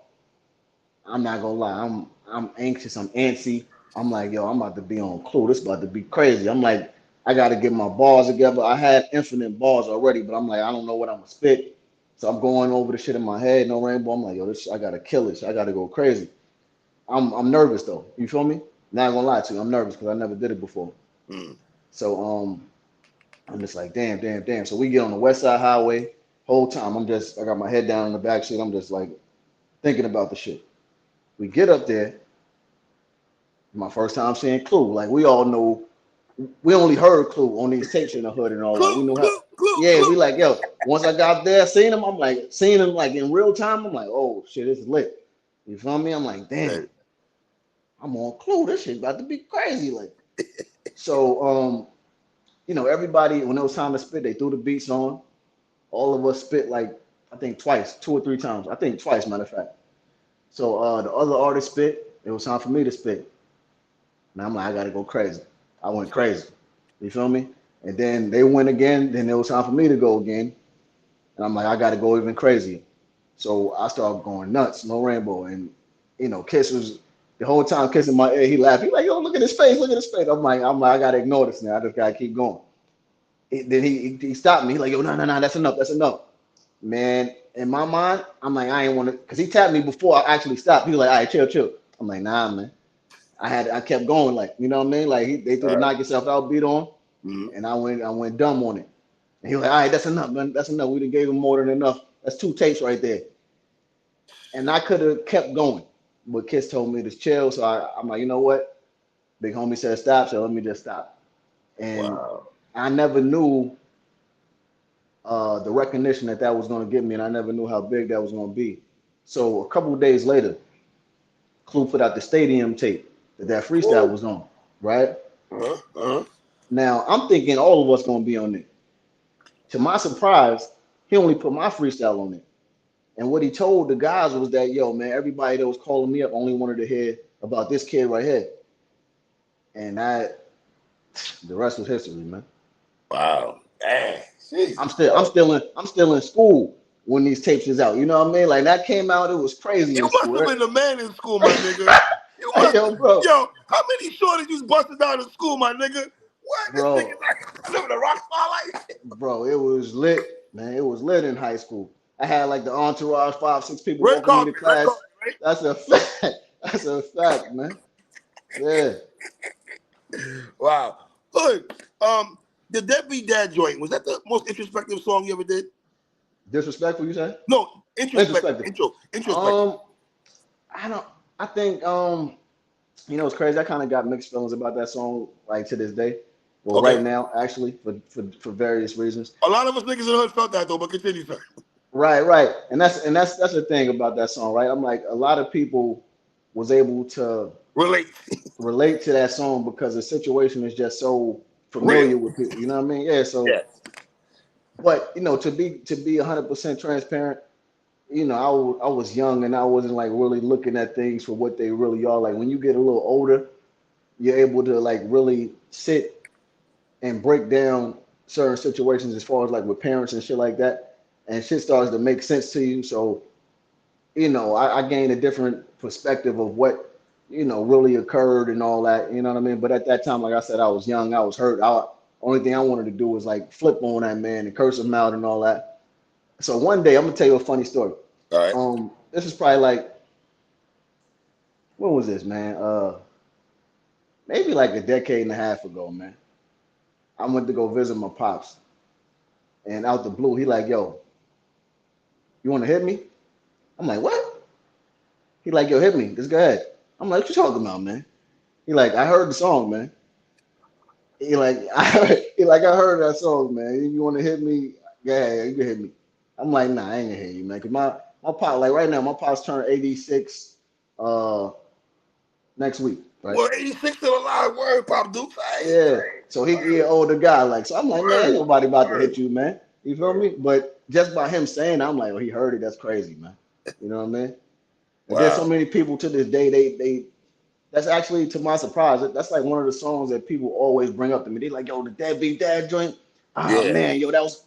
Speaker 3: I'm not gonna lie, I'm anxious, I'm antsy. I'm like, yo, I'm about to be on Clue. This about to be crazy. I'm like, I gotta get my bars together. I had infinite bars already, but I'm like, I don't know what I'm gonna spit. So I'm going over the shit in my head, no rainbow. I'm like, yo, I gotta kill this. I gotta go crazy. I'm nervous though. You feel me? Not gonna lie to you, I'm nervous because I never did it before.
Speaker 2: Mm.
Speaker 3: So I'm just like, damn, damn, damn. So we get on the West Side Highway. Whole time I got my head down in the back seat. I'm just like thinking about the shit. We get up there. My first time seeing Clue. Like we all know, we only heard Clue on these tapes in the hood and all that. We knew how. Yeah, we like, yo. Once I got there, seeing him like in real time. I'm like, oh shit, it's lit. You feel me? I'm like, damn, I'm on Clue. This shit about to be crazy. Like, so everybody when it was time to spit, they threw the beats on. All of us spit like I think twice, 2 or 3 times. I think twice, matter of fact. So the other artist spit. It was time for me to spit. And I'm like, I gotta go crazy. I went crazy. You feel me? And then they went again. Then it was time for me to go again. And I'm like, I gotta go even crazier. So I started going nuts, no rainbow. And Kiss was the whole time kissing my ear. He laughed. He like, yo, look at his face, look at his face. I'm like, I gotta ignore this now. I just gotta keep going. Then he stopped me. He like, yo, no, that's enough, that's enough. Man, in my mind, I'm like, I ain't want to, because he tapped me before I actually stopped. He was like, all right, chill. I'm like, nah, man. I kept going, like, you know what I mean? Like they threw the knock yourself out beat on, and I went dumb on it. And he was like, all right, that's enough, man. That's enough. We done gave him more than enough. That's 2 tapes right there. And I could have kept going, but Kiss told me to chill. So I'm like, you know what? Big homie said stop, so let me just stop. And I never knew the recognition that was going to give me, and I never knew how big that was going to be. So a couple of days later, Clue put out the stadium tape that freestyle was on, right? Now I'm thinking all of us going to be on it. To my surprise, he only put my freestyle on it. And what he told the guys was that, yo, man, everybody that was calling me up only wanted to hear about this kid right here. And the rest was history, man.
Speaker 2: Wow. Dang.
Speaker 3: I'm still in school when these tapes is out. You know what I mean? Like that came out, it was crazy.
Speaker 2: You
Speaker 3: in
Speaker 2: must
Speaker 3: school,
Speaker 2: have been the man in school, my nigga. You must,
Speaker 3: bro.
Speaker 2: Yo, how many shorties you busted down in school, my nigga? What?
Speaker 3: Bro,
Speaker 2: This nigga like living a rock star life?
Speaker 3: Bro, it was lit, man. It was lit in high school. I had like the entourage, 5, 6 people
Speaker 2: Red
Speaker 3: walking me to
Speaker 2: carpet,
Speaker 3: class.
Speaker 2: right?
Speaker 3: That's a fact. That's a fact, man. Yeah.
Speaker 2: Wow. Hood, the Deadbeat Dad joint, was that the most introspective song you ever did?
Speaker 3: Disrespectful, you say?
Speaker 2: No, introspective. Introspective.
Speaker 3: I think it's crazy. I kind of got mixed feelings about that song, like to this day. Well, right now, actually, for various reasons.
Speaker 2: A lot of us niggas in the hood felt that though, but continue, sir.
Speaker 3: Right. And that's the thing about that song, right? I'm like, a lot of people was able to relate to that song because the situation is just so familiar with people. You know what I mean? Yeah. So, but to be 100% transparent, I was young and I wasn't like really looking at things for what they really are. Like when you get a little older, you're able to like really sit and break down certain situations as far as like with parents and shit like that, and shit starts to make sense to you. So, I gained a different perspective of what really occurred and all that. You know what I mean? But at that time, like I said, I was young, I was hurt. Only thing I wanted to do was like flip on that man and curse him out and all that. So one day, I'm gonna tell you a funny story.
Speaker 2: All right.
Speaker 3: This is probably like, when was this, man? Maybe like a decade and a half ago, man. I went to go visit my pops, and out the blue, he like, yo, you want to hit me? I'm like, what? He like, yo, hit me. Just go ahead. I'm like, what you talking about, man? He like, I heard the song, man. I heard that song, man. If you want to hit me, yeah, you can hit me. I'm like, nah, I ain't gonna hit you, man. Cause my pop, like right now, my pop's turning 86 uh next week, right?
Speaker 2: Well, 86 still alive. Word, Pop Dukes. Hey,
Speaker 3: Yeah. So he an older guy, like, so I'm like, man, ain't
Speaker 2: word,
Speaker 3: nobody about to
Speaker 2: word.
Speaker 3: hit you, man. You feel me? But just by him saying, I'm like, oh, he heard it. That's crazy, man. You know what I mean? And there's so
Speaker 2: Wow.
Speaker 3: many people to this day, they that's actually, to my surprise, that's like one of the songs that people always bring up to me. They like, yo, the Deadbeat Dad joint. Ah,
Speaker 2: Yeah.
Speaker 3: man, yo, that was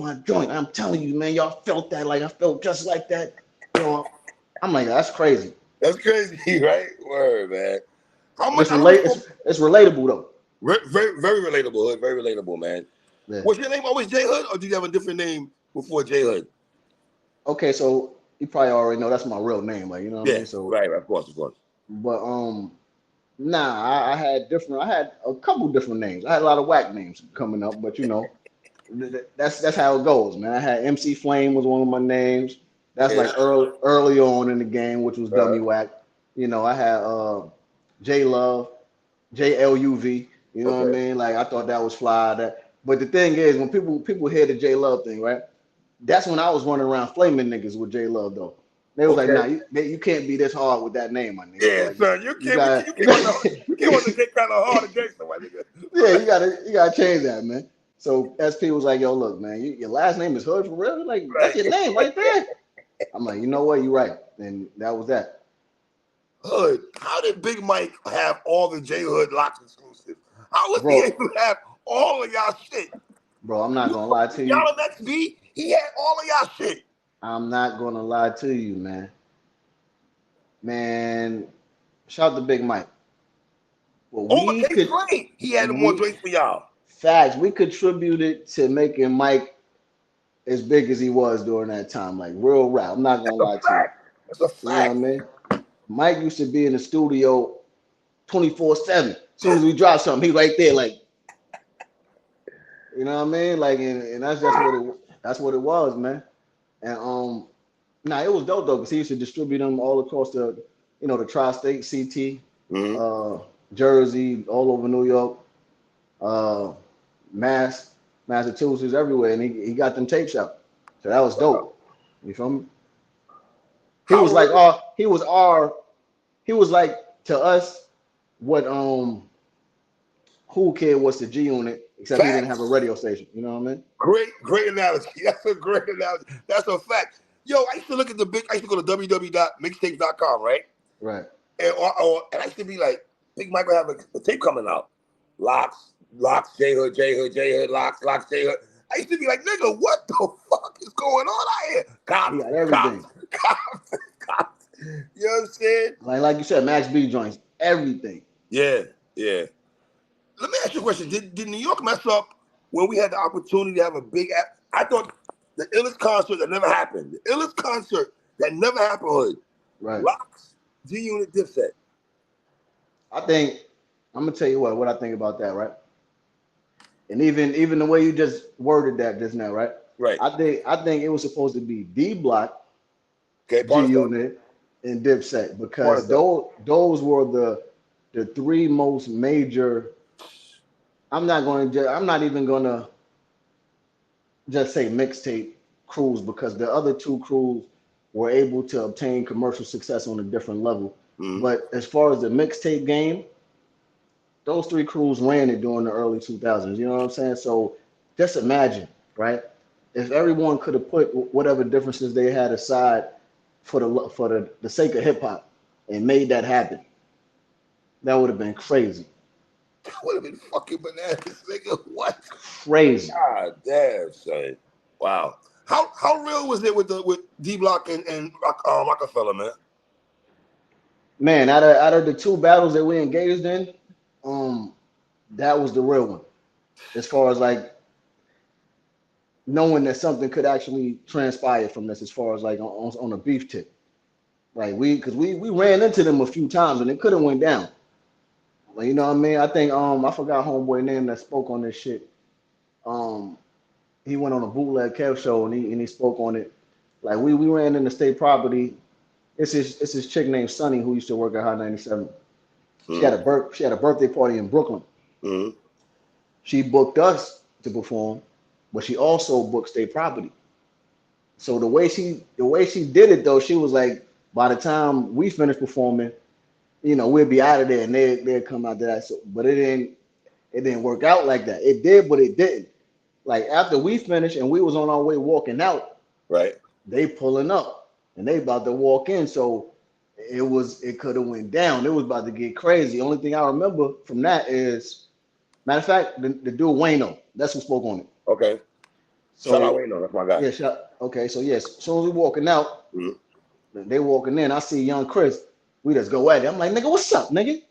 Speaker 3: my joint. I'm telling you, man, y'all felt that. Like I felt just like that. Yo, I'm like, that's crazy.
Speaker 2: That's crazy, right? Word, man. How
Speaker 3: But
Speaker 2: much? How much?
Speaker 3: it's relatable though.
Speaker 2: Very, very relatable, Hood. Very relatable, man.
Speaker 3: Yeah.
Speaker 2: Was your name always J Hood, or did you have a different name before J Hood?
Speaker 3: Okay, so you probably already know that's my real name, like, you know what I
Speaker 2: Yeah.
Speaker 3: mean? So,
Speaker 2: Right. Of course. Of course.
Speaker 3: but nah, I had a couple different names. I had a lot of whack names coming up, but that's how it goes, man. I had MC Flame was one of my names. That's
Speaker 2: Yeah.
Speaker 3: like early on in the game, which was
Speaker 2: Uh,
Speaker 3: dummy whack. I had J Love, JLUV. You know what I
Speaker 2: okay.
Speaker 3: mean? Like I thought that was fly. But the thing is, when people hear the J Love thing, right? That's when I was running around flaming niggas with J Love though. They was like,
Speaker 2: Okay.
Speaker 3: nah, you can't be this hard with that name, my nigga.
Speaker 2: Yeah,
Speaker 3: Like
Speaker 2: son. You
Speaker 3: you
Speaker 2: can't.
Speaker 3: got
Speaker 2: You can't want to. You can't want to get kind of hard against them, my nigga.
Speaker 3: yeah, you gotta change that, man. So SP was like, yo, look, man, your last name is Hood for real? Like, that's
Speaker 2: Right.
Speaker 3: your name right there. I'm like, you know what, you're right. And that was that.
Speaker 2: Hood. How did Big Mike have all the J Hood Lox exclusives? How was he
Speaker 3: Bro,
Speaker 2: able to have all of y'all shit?
Speaker 3: bro, I'm not
Speaker 2: You
Speaker 3: gonna lie to you.
Speaker 2: y'all in XB, he had all of y'all shit.
Speaker 3: I'm not gonna lie to you, man. Man, shout out to Big Mike. Well,
Speaker 2: Over K Slade, he had more
Speaker 3: we
Speaker 2: drinks for y'all.
Speaker 3: facts, we contributed to making Mike as big as he was during that time. Like real rap. I'm not gonna
Speaker 2: That's a
Speaker 3: lie to you.
Speaker 2: fact. That's a
Speaker 3: You know what I
Speaker 2: fact.
Speaker 3: mean? Mike used to be in the studio 24/7. As soon as we drop something, he right there, like, you know what I mean? Like, and that's just what it was, man. And nah, it was dope though, because he used to distribute them all across the tri-state, CT,
Speaker 2: Mm-hmm.
Speaker 3: uh, Jersey, all over New York, uh, Mass, Massachusetts, everywhere, and he got them tapes out. So that was
Speaker 2: Wow.
Speaker 3: dope. You feel me? He
Speaker 2: How
Speaker 3: was like
Speaker 2: real?
Speaker 3: he was like to us what Cool Kid was to G Unit, except he didn't have a
Speaker 2: Facts.
Speaker 3: radio station. You know what I mean?
Speaker 2: Great analogy. That's a great analogy. That's a fact. Yo, I used to look at I used to go to www.mixtapes.com, right?
Speaker 3: Right.
Speaker 2: And I used to be like, Big Mike will have a tape coming out. Lox, J Hood, J Hood, Lox, J Hood. I used to be like, nigga, what the fuck is going on out here?
Speaker 3: He got
Speaker 2: Cops,
Speaker 3: everything.
Speaker 2: cops. You know what I'm saying?
Speaker 3: Like you said, Max B joints, everything.
Speaker 2: Yeah, yeah. Let me ask you a question. Did New York mess up when we had the opportunity to have a big app? I thought the illest concert that never happened. The illest concert that never happened was
Speaker 3: Right.
Speaker 2: Lox, G Unit, Dipset.
Speaker 3: I think I'm gonna tell you what I think about that, right? And even the way you just worded that just now, right?
Speaker 2: Right.
Speaker 3: I think it was supposed to be D Block,
Speaker 2: Okay,
Speaker 3: G
Speaker 2: part of that.
Speaker 3: Unit, and Dipset
Speaker 2: Part
Speaker 3: because
Speaker 2: of that.
Speaker 3: those were the three most major. I'm not even gonna just say mixtape crews because the other two crews were able to obtain commercial success on a different level.
Speaker 2: Mm-hmm.
Speaker 3: But as far as the mixtape game, those three crews ran it during the early 2000s. You know what I'm saying? So just imagine, right? If everyone could have put whatever differences they had aside for the sake of hip hop and made that happen, that would have been crazy,
Speaker 2: That would have been fucking bananas, nigga. What?
Speaker 3: crazy.
Speaker 2: God damn, son. Wow. How real was it with D Block and Rockefeller, man?
Speaker 3: Man, out of the two battles that we engaged in, um, that was the real one. As far as like knowing that something could actually transpire from this, as far as like on a beef tip. Like because we ran into them a few times and it could have went down. Like, you know what I mean? I think I forgot homeboy name that spoke on this shit. Um, he went on a bootleg Kev show and he spoke on it. Like we ran into state property. It's his chick named Sunny who used to work at Hot 97.
Speaker 2: Mm,
Speaker 3: She had a birthday party in Brooklyn.
Speaker 2: mm,
Speaker 3: She booked us to perform, but she also booked state property. So the way she did it though, she was like, by the time we finished performing, we'd be out of there and they'd come out to that. So, but it didn't work out like that. It did, but it didn't. Like after we finished and we was on our way walking out,
Speaker 2: right.
Speaker 3: they pulling up and they about to walk in. So it could have went down. It was about to get crazy. Only thing I remember from that is, matter of fact, the dude Wayno, that's who spoke on it.
Speaker 2: Okay. Shout out
Speaker 3: So
Speaker 2: Wayno, that's my guy.
Speaker 3: yeah, okay, so yes, as soon as we walking out,
Speaker 2: Mm.
Speaker 3: they walking in, I see young Chris. We just go at it. I'm like, nigga, what's up, nigga?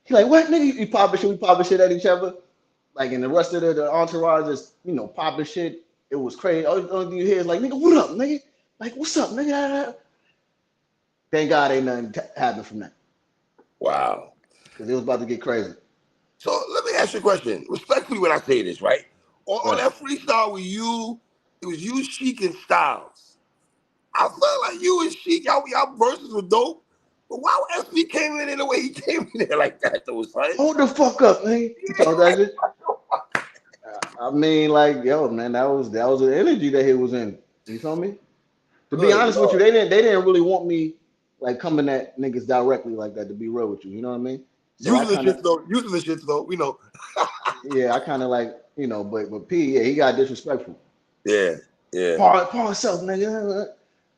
Speaker 3: He like, what, nigga? You popping shit? We popping shit at each other. Like, and the rest of the entourage is, popping shit. It was crazy. Only thing you hear is like, nigga, what up, nigga? Like, what's up, nigga? Thank God ain't nothing happened from that.
Speaker 2: Wow.
Speaker 3: Because it was about to get crazy.
Speaker 2: So let me ask you a question. Respectfully when I say this, right? On
Speaker 3: Right.
Speaker 2: that freestyle with you, it was you, Chic, and Styles. I felt like you and Chic, y'all verses were dope. But why would SB came in the way he came in there like that, though, son?
Speaker 3: Hold the fuck up, man. You talking that shit? I mean, like, yo, man, that was the energy that he was in. You feel me? To be
Speaker 2: Good
Speaker 3: honest with you,
Speaker 2: Lord.
Speaker 3: they didn't really want me like coming at niggas directly like that. To be real with you, you know what I mean? So I
Speaker 2: Using the
Speaker 3: kind of,
Speaker 2: shit though, we know.
Speaker 3: yeah, I kind of like, but P, yeah, he got disrespectful.
Speaker 2: Yeah, yeah.
Speaker 3: Paul himself, nigga.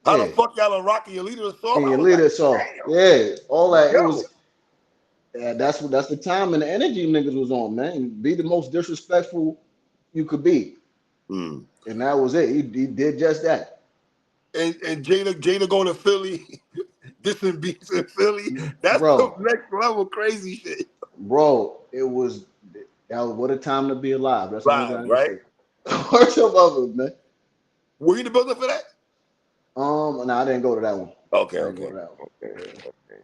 Speaker 2: How the
Speaker 3: Yeah,
Speaker 2: fuck y'all are rocking your leader song?
Speaker 3: and
Speaker 2: I
Speaker 3: your
Speaker 2: was like,
Speaker 3: leader saw,
Speaker 2: damn,
Speaker 3: yeah, all that. It
Speaker 2: yo.
Speaker 3: was, yeah, that's the time and the energy niggas was on, man. Be the most disrespectful you could be,
Speaker 2: Mm.
Speaker 3: and that was it. He did just that.
Speaker 2: And Jada going to Philly, dissing beats in Philly. That's some
Speaker 3: Bro,
Speaker 2: next level crazy shit.
Speaker 3: it was that was what a time to be alive. That's the only thing
Speaker 2: Live,
Speaker 3: I can
Speaker 2: right?
Speaker 3: say. Words of others, man.
Speaker 2: Were you in the building for that?
Speaker 3: No, I didn't go to that one.
Speaker 2: Okay,
Speaker 3: I didn't go
Speaker 2: okay,
Speaker 3: to that one.
Speaker 2: okay,
Speaker 3: Yeah.
Speaker 2: okay.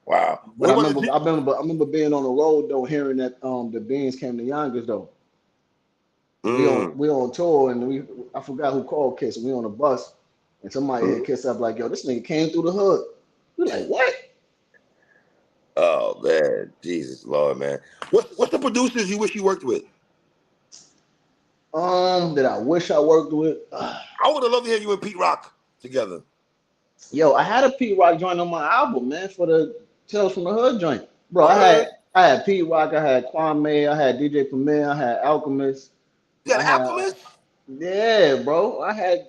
Speaker 2: Wow.
Speaker 3: But
Speaker 2: What
Speaker 3: I
Speaker 2: about
Speaker 3: remember,
Speaker 2: the
Speaker 3: I remember being on the road though, hearing that the Beans came to Yonkers though. We on tour and I forgot who called Kiss. We on a bus and somebody hit Kiss up like, yo, this nigga came through the hood. We like, what?
Speaker 2: Oh man, Jesus Lord, man. What's the producers you wish you worked with?
Speaker 3: That I wish I worked with.
Speaker 2: I would have loved to hear you and Pete Rock together.
Speaker 3: Yo, I had a Pete Rock joint on my album, man, for the Tales from the Hood joint. Bro,
Speaker 2: Word.
Speaker 3: I had Pete Rock, I had Kwame, I had DJ Premier, I had Alchemist,
Speaker 2: You
Speaker 3: I
Speaker 2: had
Speaker 3: had
Speaker 2: Alchemist?
Speaker 3: yeah, bro. I had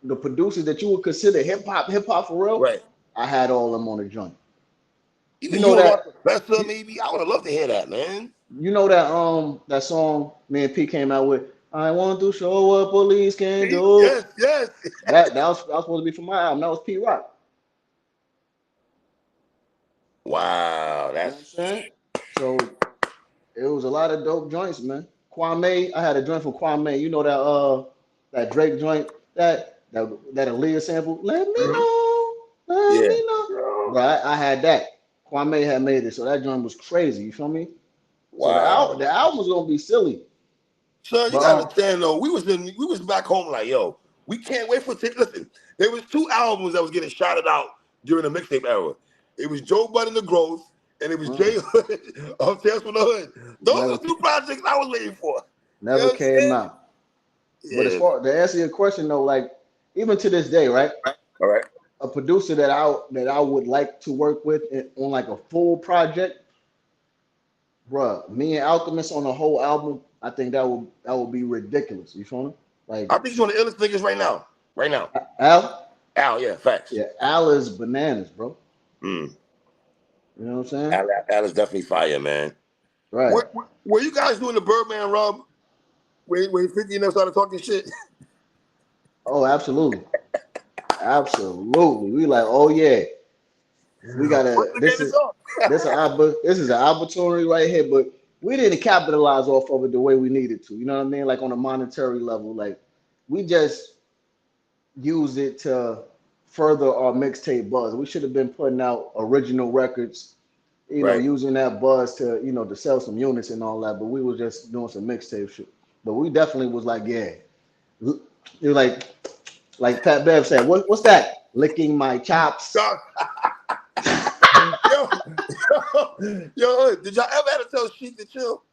Speaker 3: the producers that you would consider hip hop for real.
Speaker 2: Right.
Speaker 3: I had all of them on the joint. You
Speaker 2: Even
Speaker 3: know
Speaker 2: you and Mark
Speaker 3: that
Speaker 2: Professor,
Speaker 3: you,
Speaker 2: maybe. I would have loved to hear that, man.
Speaker 3: you know that song me and P came out with. I want to show what police can
Speaker 2: Pete?
Speaker 3: do.
Speaker 2: Yes, yes.
Speaker 3: That was supposed to be for my album. That was Pete Rock.
Speaker 2: Wow,
Speaker 3: You know what I'm
Speaker 2: that's
Speaker 3: saying? So it was a lot of dope joints, man. Kwame, I had a joint from Kwame. You know that Drake joint, that Aaliyah sample. Let me
Speaker 2: mhm.
Speaker 3: know, let
Speaker 2: Yeah.
Speaker 3: me know. Bro, I had that. Kwame had made it, so that joint was crazy. You feel me? So
Speaker 2: Wow.
Speaker 3: the album was gonna be silly,
Speaker 2: Son, you
Speaker 3: but
Speaker 2: gotta understand though, we was back home like, yo, we can't wait for listen, there was two albums that was getting shouted out during the mixtape era. It was Joe Budden the Growth, and it was
Speaker 3: uh,
Speaker 2: Jay Hood of Tales from the Hood. Those
Speaker 3: never
Speaker 2: are two projects I was waiting for. You know
Speaker 3: never
Speaker 2: what I'm
Speaker 3: came
Speaker 2: saying?
Speaker 3: out. But as
Speaker 2: Yeah.
Speaker 3: far to answer your question though, like even to this day, right?
Speaker 2: All right.
Speaker 3: A producer that I would like to work with on like a full project, bruh, me and Alchemist on the whole album, I think that would be ridiculous. You feel me?
Speaker 2: I
Speaker 3: Like
Speaker 2: think he's one of the illest niggas right now. Right now.
Speaker 3: Al,
Speaker 2: Al, yeah, facts.
Speaker 3: yeah, Al is bananas, bro.
Speaker 2: Mm.
Speaker 3: You know what I'm saying?
Speaker 2: Al is definitely fire, man.
Speaker 3: Right.
Speaker 2: Were you guys doing the Birdman rub when 50 and them started talking shit?
Speaker 3: Oh, absolutely, Absolutely. We like, oh yeah, we
Speaker 2: Once
Speaker 3: gotta.
Speaker 2: again, it's up.
Speaker 3: This is an opportunity right here, but we didn't capitalize off of it the way we needed to. You know what I mean? Like on a monetary level, like we just used it to further our mixtape buzz. We should have been putting out original records,
Speaker 2: Right.
Speaker 3: using that buzz to, to sell some units and all that. But we were just doing some mixtape shit. But we definitely was like, yeah, you're like Pat Bev said, what's that? Licking my chops,
Speaker 2: Yo, yo, did y'all ever have to tell Sheik to chill?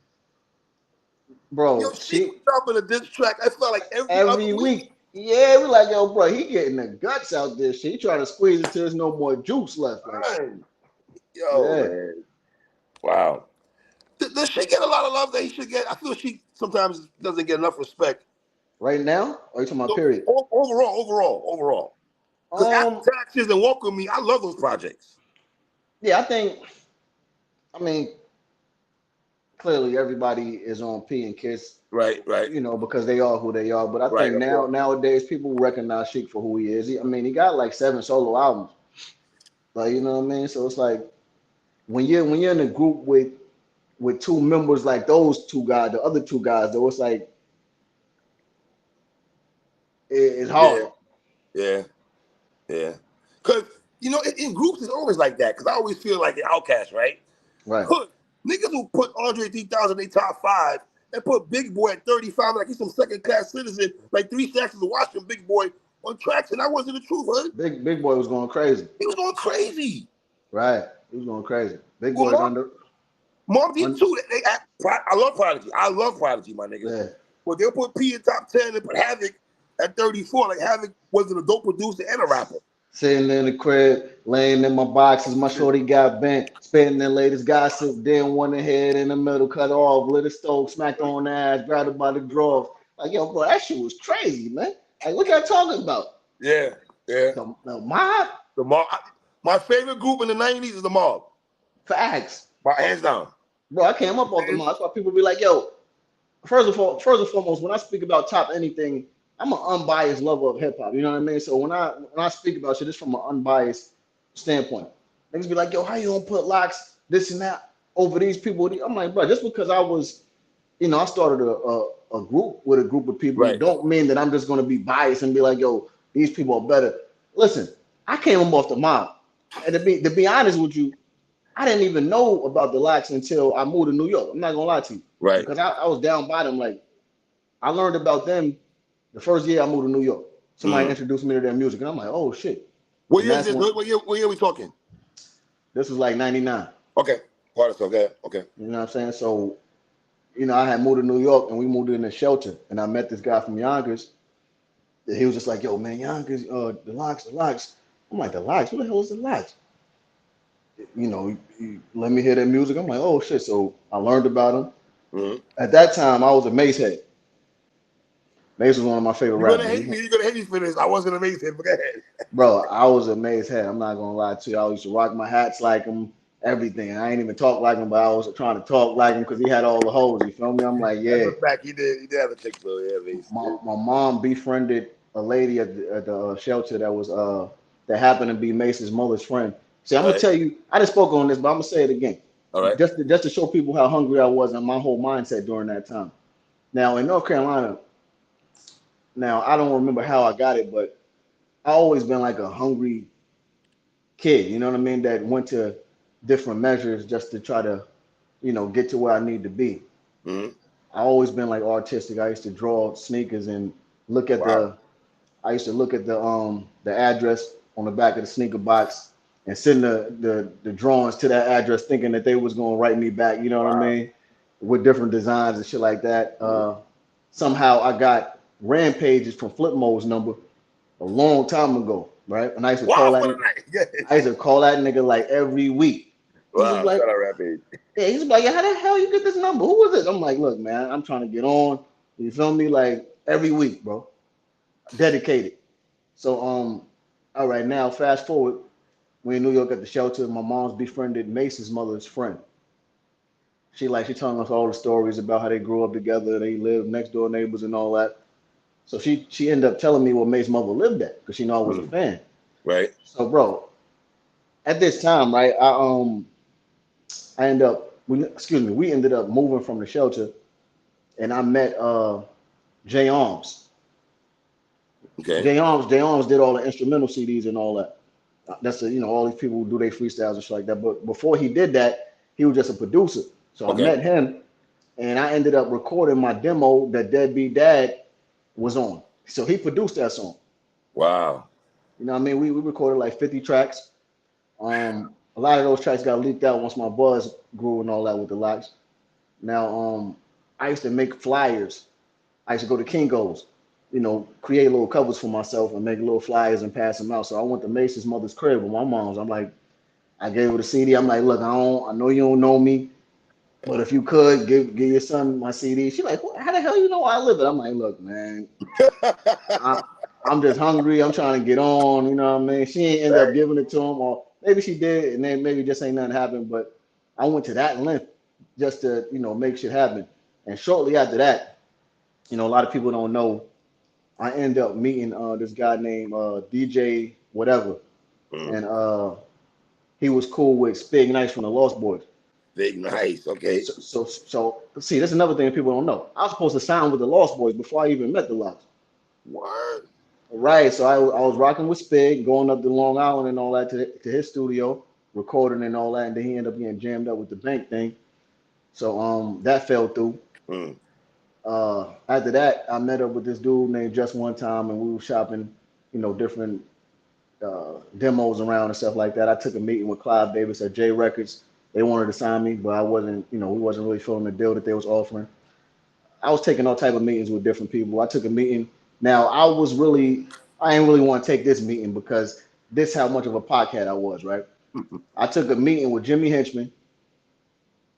Speaker 2: Yo,
Speaker 3: bro.
Speaker 2: Sheik was dropping a diss track. I felt like every other
Speaker 3: Every
Speaker 2: week.
Speaker 3: week. Yeah, we like, yo, bro, he getting the guts out there. Shit, he trying to squeeze it till there's no more juice left. Like,
Speaker 2: Man. Yo,
Speaker 3: yeah.
Speaker 2: man. Wow. Does she get a lot of love that he should get? I feel she sometimes doesn't get enough respect.
Speaker 3: Right now, or you talking about
Speaker 2: So,
Speaker 3: period?
Speaker 2: overall. Because
Speaker 3: Um,
Speaker 2: after Taxes and Walk With Me, I love those projects.
Speaker 3: yeah, I mean, clearly everybody is on P and Kiss,
Speaker 2: Right.
Speaker 3: because they are who they are. But I
Speaker 2: Right,
Speaker 3: think
Speaker 2: of course.
Speaker 3: nowadays people recognize Sheik for who he is. He got like 7 solo albums. Like, you know what I mean? So it's like when you're in a group with two members like those two guys, the other two guys, though, it's like it's
Speaker 2: Yeah,
Speaker 3: hard.
Speaker 2: yeah. Because, in groups, it's always like that. Because I always feel like the outcast, right?
Speaker 3: Right.
Speaker 2: Look, niggas who put Andre 3000 in their top 5 and put Big Boy at 35 like he's some second-class citizen, like 3 Stacks is watching Big Boy on tracks, and that wasn't the truth, huh?
Speaker 3: Big Boy was going crazy.
Speaker 2: He was going crazy.
Speaker 3: Right. He was going crazy. Big
Speaker 2: Well,
Speaker 3: Boy's under.
Speaker 2: Mobb Deep too. I love Prodigy, my nigga.
Speaker 3: Yeah.
Speaker 2: But they'll put P in top 10 and put Havoc at 34. Like Havoc wasn't a dope producer and a rapper.
Speaker 3: Sitting in the crib, laying in my boxes, my shorty got bent, spitting the latest gossip, then one head in the middle, cut off, lit a stove, smacked on the ass, grabbed her by the drawers. Like, yo, bro, that shit was crazy, man. Like, what y'all talking about?
Speaker 2: Yeah.
Speaker 3: The mob?
Speaker 2: The Mob. My favorite group in the 90s is the Mob.
Speaker 3: Facts.
Speaker 2: My hands down.
Speaker 3: Bro, I came up off the mob. That's why people be like, yo, first and foremost, when I speak about top anything, I'm an unbiased lover of hip hop. You know what I mean? So when I speak about shit, it's from an unbiased standpoint. Niggas be like, yo, how you gonna put Lox, this and that over these people? I'm like, bro, just because I started a group with a group of people,
Speaker 2: Right.
Speaker 3: don't mean that I'm just gonna be biased and be like, yo, these people are better. Listen, I came up off the mob. And to be honest with you, I didn't even know about the Lox until I moved to New York. I'm not gonna lie to you.
Speaker 2: Right.
Speaker 3: Because I was down by them. Like, I learned about them the first year I moved to New York. Somebody introduced me to their music, and I'm like, oh shit.
Speaker 2: What year is this? What year are we talking?
Speaker 3: This was like 99.
Speaker 2: Okay. Part of okay.
Speaker 3: You know what I'm saying? So, I had moved to New York, and we moved in a shelter, and I met this guy from Yonkers. He was just like, yo, man, Yonkers, the Lox. I'm like, the Lox? Who the hell is the Lox? He let me hear their music. I'm like, oh shit. So I learned about him.
Speaker 2: Mm-hmm.
Speaker 3: At that time, I was a Mace head. Mace was one of my favorite rappers.
Speaker 2: You're gonna hate me for this. I wasn't a Mace head, but go ahead.
Speaker 3: Bro, I was a Mace head. I'm not gonna lie to you. I used to rock my hats like him, everything. I ain't even talk like him, but I was trying to talk like him because he had all the hoes. You feel me? I'm like, yeah.
Speaker 2: Back, he did have a chick though. Yeah, Mace.
Speaker 3: My mom befriended a lady at the shelter that happened to be Mace's mother's friend. See, I'm gonna tell you, I just spoke on this, but I'm gonna say it again.
Speaker 2: All right.
Speaker 3: Just to show people how hungry I was and my whole mindset during that time. Now in North Carolina, I don't remember how I got it, but I always been like a hungry kid. You know what I mean? That went to different measures just to try to, get to where I need to be.
Speaker 2: Mm-hmm.
Speaker 3: I always been like artistic. I used to draw sneakers and look at I used to look at the address on the back of the sneaker box and send the drawings to that address thinking that they was gonna write me back, you know what I mean? With different designs and shit like that. Somehow I got Rampages from Flipmo's number a long time ago, right? And I used to call that nigga like every week. He's just like, yeah, he's like, yeah, how the hell you get this number? Who was it? I'm like, look, man, I'm trying to get on. You feel me? Like every week, bro. Dedicated. So all right, now fast forward. We in New York at the shelter. My mom's befriended Mace's mother's friend. She telling us all the stories about how they grew up together. They lived next door neighbors and all that. So she ended up telling me where May's mother lived at because she knew I was a fan.
Speaker 2: Right.
Speaker 3: So bro, at this time, right, I ended up we ended up moving from the shelter, and I met Jay Arms.
Speaker 2: Okay.
Speaker 3: Jay Arms did all the instrumental CDs and all that. That's the, all these people who do their freestyles and shit like that. But before he did that, he was just a producer. So I
Speaker 2: Okay.
Speaker 3: met him, and I ended up recording my demo that Deadbeat Dad was on. So he produced that song.
Speaker 2: Wow.
Speaker 3: You know what I mean? We recorded like 50 tracks. A lot of those tracks got leaked out once my buzz grew and all that with the Lox. Now, I used to make flyers. I used to go to Kinko's, create little covers for myself and make little flyers and pass them out. So I went to Mace's mother's crib with my mom's. I'm like, I gave her the CD. I'm like, look, I know you don't know me, but if you could give your son my CD. She's like, how the hell you know where I live? I'm like, look, man, I, I'm just hungry. I'm trying to get on. You know what I mean? She ain't end up
Speaker 2: Right.
Speaker 3: giving it to him, or maybe she did, and then maybe just ain't nothing happened. But I went to that length just to, make shit happen. And shortly after that, a lot of people don't know. I end up meeting this guy named DJ whatever,
Speaker 2: Mm.
Speaker 3: and he was cool with Spig Nice from the Lost Boys.
Speaker 2: Big nice. Okay.
Speaker 3: So see, that's another thing that people don't know. I was supposed to sign with the Lost Boys before I even met the Lox.
Speaker 2: What?
Speaker 3: Right. So I was rocking with Spig, going up to Long Island and all that to his studio, recording and all that, and then he ended up getting jammed up with the bank thing. So that fell through.
Speaker 2: Mm.
Speaker 3: After that, I met up with this dude named Just One Time, and we were shopping, different demos around and stuff like that. I took a meeting with Clive Davis at J Records. They wanted to sign me, but I wasn't, we wasn't really feeling the deal that they was offering. I was taking all type of meetings with different people. I took a meeting. Now I didn't really want to take this meeting because this how much of a pothead I was, right? I took a meeting with Jimmy Henchman.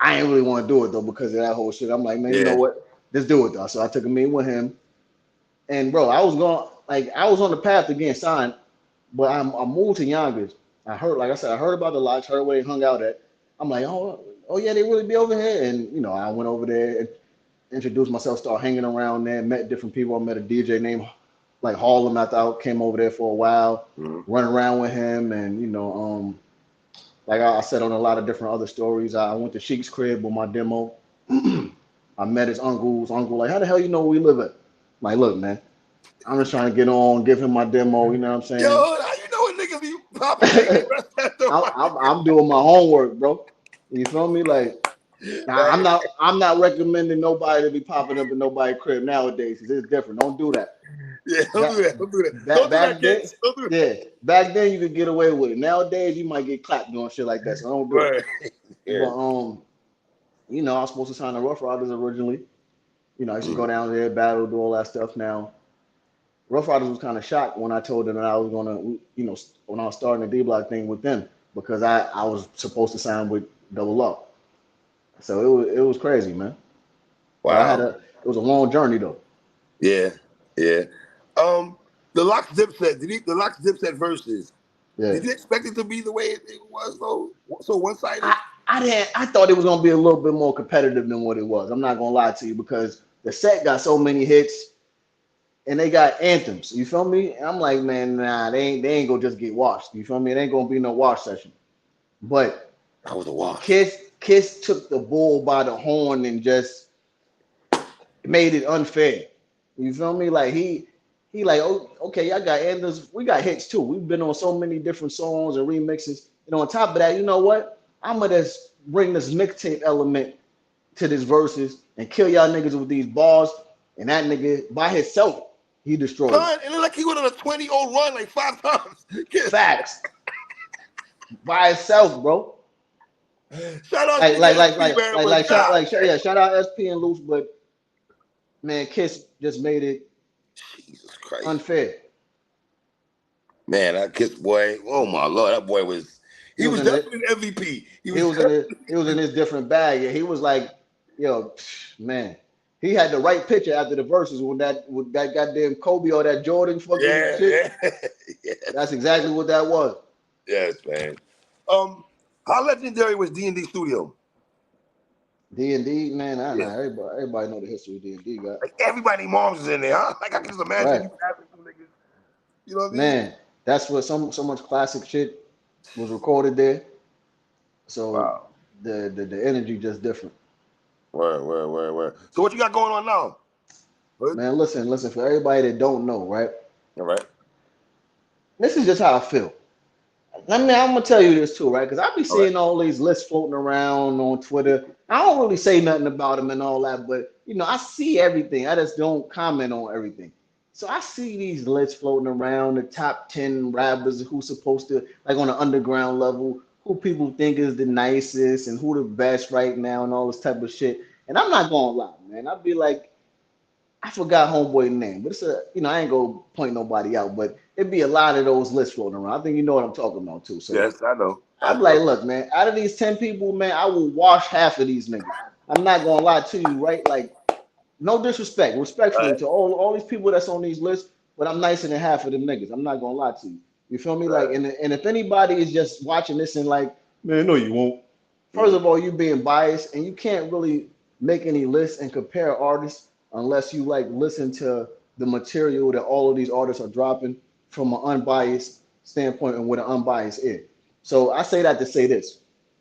Speaker 3: I didn't really want to do it though because of that whole shit. I'm like, man, you know
Speaker 2: Yeah.
Speaker 3: what? Let's do it though. So I took a meeting with him, and bro, I was on the path to getting signed, but I moved to Yonkers. I heard, like I said, I heard about the Lox, heard where they hung out at. I'm like, oh yeah, they really be over here, and I went over there, introduced myself, started hanging around there, met different people. I met a DJ named like Harlem. I thought came over there for a while,
Speaker 2: Mm.
Speaker 3: run around with him, and like I said on a lot of different other stories. I went to Sheik's crib with my demo. I met his uncle's uncle. Like, how the hell you know where we live at? I'm like, look, man, I'm just trying to get on, give him my demo. You know what I'm
Speaker 2: Yo,
Speaker 3: saying?
Speaker 2: how you know what niggas be popping taking rest at the
Speaker 3: I'm doing my homework, bro. You feel me? Like, now
Speaker 2: Right.
Speaker 3: I'm not recommending nobody to be popping up in nobody's crib nowadays. It's different. Don't do that.
Speaker 2: Yeah, don't
Speaker 3: Back
Speaker 2: do that. Don't do that. Don't do that,
Speaker 3: back then,
Speaker 2: kids. Don't do that.
Speaker 3: yeah, back then you could get away with it. Nowadays you might get clapped doing shit like that. So don't do it.
Speaker 2: Right. Yeah.
Speaker 3: But I was supposed to sign the Rough Riders originally. I used to go
Speaker 2: Mm.
Speaker 3: down there, battle, do all that stuff. Now, Rough Riders was kind of shocked when I told them that I was gonna, when I was starting the D Block thing with them because I was supposed to sign with Double Up. So it was crazy, man. But
Speaker 2: Wow.
Speaker 3: it was a long journey though.
Speaker 2: Yeah. Yeah. The Lox Dipset, the Lox Dipset Verzuz,
Speaker 3: Yeah.
Speaker 2: did you expect it to be the way it was though? So one-sided?
Speaker 3: I I thought it was gonna be a little bit more competitive than what it was. I'm not gonna lie to you because the set got so many hits and they got anthems. You feel me? I'm like, man, nah, they ain't gonna just get washed. You feel me? It ain't gonna be no wash session. But
Speaker 2: That was a wash.
Speaker 3: Kiss took the bull by the horn and just made it unfair. You feel me? Like he like, oh, okay, I got anthems. We got hits too. We've been on so many different songs and remixes. And on top of that, you know what? I'm gonna just bring this mixtape element to this verses and kill y'all niggas with these bars. And that nigga by himself, he destroyed it.
Speaker 2: Son, it looked like he went on a 20-0 run like 5 times.
Speaker 3: Facts. By itself, bro.
Speaker 2: Shout out
Speaker 3: Like
Speaker 2: to
Speaker 3: like like
Speaker 2: SP,
Speaker 3: like
Speaker 2: man,
Speaker 3: like
Speaker 2: but
Speaker 3: like shout
Speaker 2: God,
Speaker 3: like yeah, shout out SP and Loose, but man, Kiss just made it
Speaker 2: Jesus Christ.
Speaker 3: unfair.
Speaker 2: Man, that Kiss boy, oh my Lord, that boy was, he was
Speaker 3: in it.
Speaker 2: definitely an MVP.
Speaker 3: He was in his different bag. Yeah, he was like, yo, man. He had the right picture after the verses with that goddamn Kobe or that Jordan fucking
Speaker 2: Yeah,
Speaker 3: shit.
Speaker 2: yeah. Yes.
Speaker 3: That's exactly what that was.
Speaker 2: Yes, man. How legendary was D&D Studio?
Speaker 3: D&D, man, I know
Speaker 2: Yeah.
Speaker 3: everybody know the history of D&D, guy.
Speaker 2: Like everybody moms is in there, huh? Like I can just imagine
Speaker 3: Right.
Speaker 2: you passing some niggas. You know what I mean?
Speaker 3: Man, that's what so much classic shit was recorded there. So
Speaker 2: Wow.
Speaker 3: the energy just different.
Speaker 2: Where. So what you got going on now? What?
Speaker 3: Man, listen, for everybody that don't know, right?
Speaker 2: All right.
Speaker 3: This is just how I feel. I mean, I'm gonna tell you this too, right? Because I be
Speaker 2: All right.
Speaker 3: seeing all these lists floating around on Twitter. I don't really say nothing about them and all that, but I see everything. I just don't comment on everything. So I see these lists floating around, the top 10 rappers who's supposed to, like on the underground level, who people think is the nicest and who the best right now and all this type of shit. And I'm not gonna lie, man. I'd be like, I forgot homeboy's name, but it's I ain't gonna point nobody out, but it'd be a lot of those lists floating around. I think you know what I'm talking about too. So
Speaker 2: Yes, I know.
Speaker 3: I'm like, look, man, out of these 10 people, man, I will wash half of these niggas. I'm not gonna lie to you, right? Like, no disrespect,
Speaker 2: All
Speaker 3: respectfully
Speaker 2: right.
Speaker 3: to all these people that's on these lists, but I'm nicer than half of them niggas. I'm not gonna lie to you. You feel me? Like,
Speaker 2: Right.
Speaker 3: and if anybody is just watching this and like, man, no, you won't. First
Speaker 2: Mm-hmm.
Speaker 3: of all, you being biased, and you can't really make any lists and compare artists unless you like listen to the material that all of these artists are dropping from an unbiased standpoint and with an unbiased ear. So I say that to say this.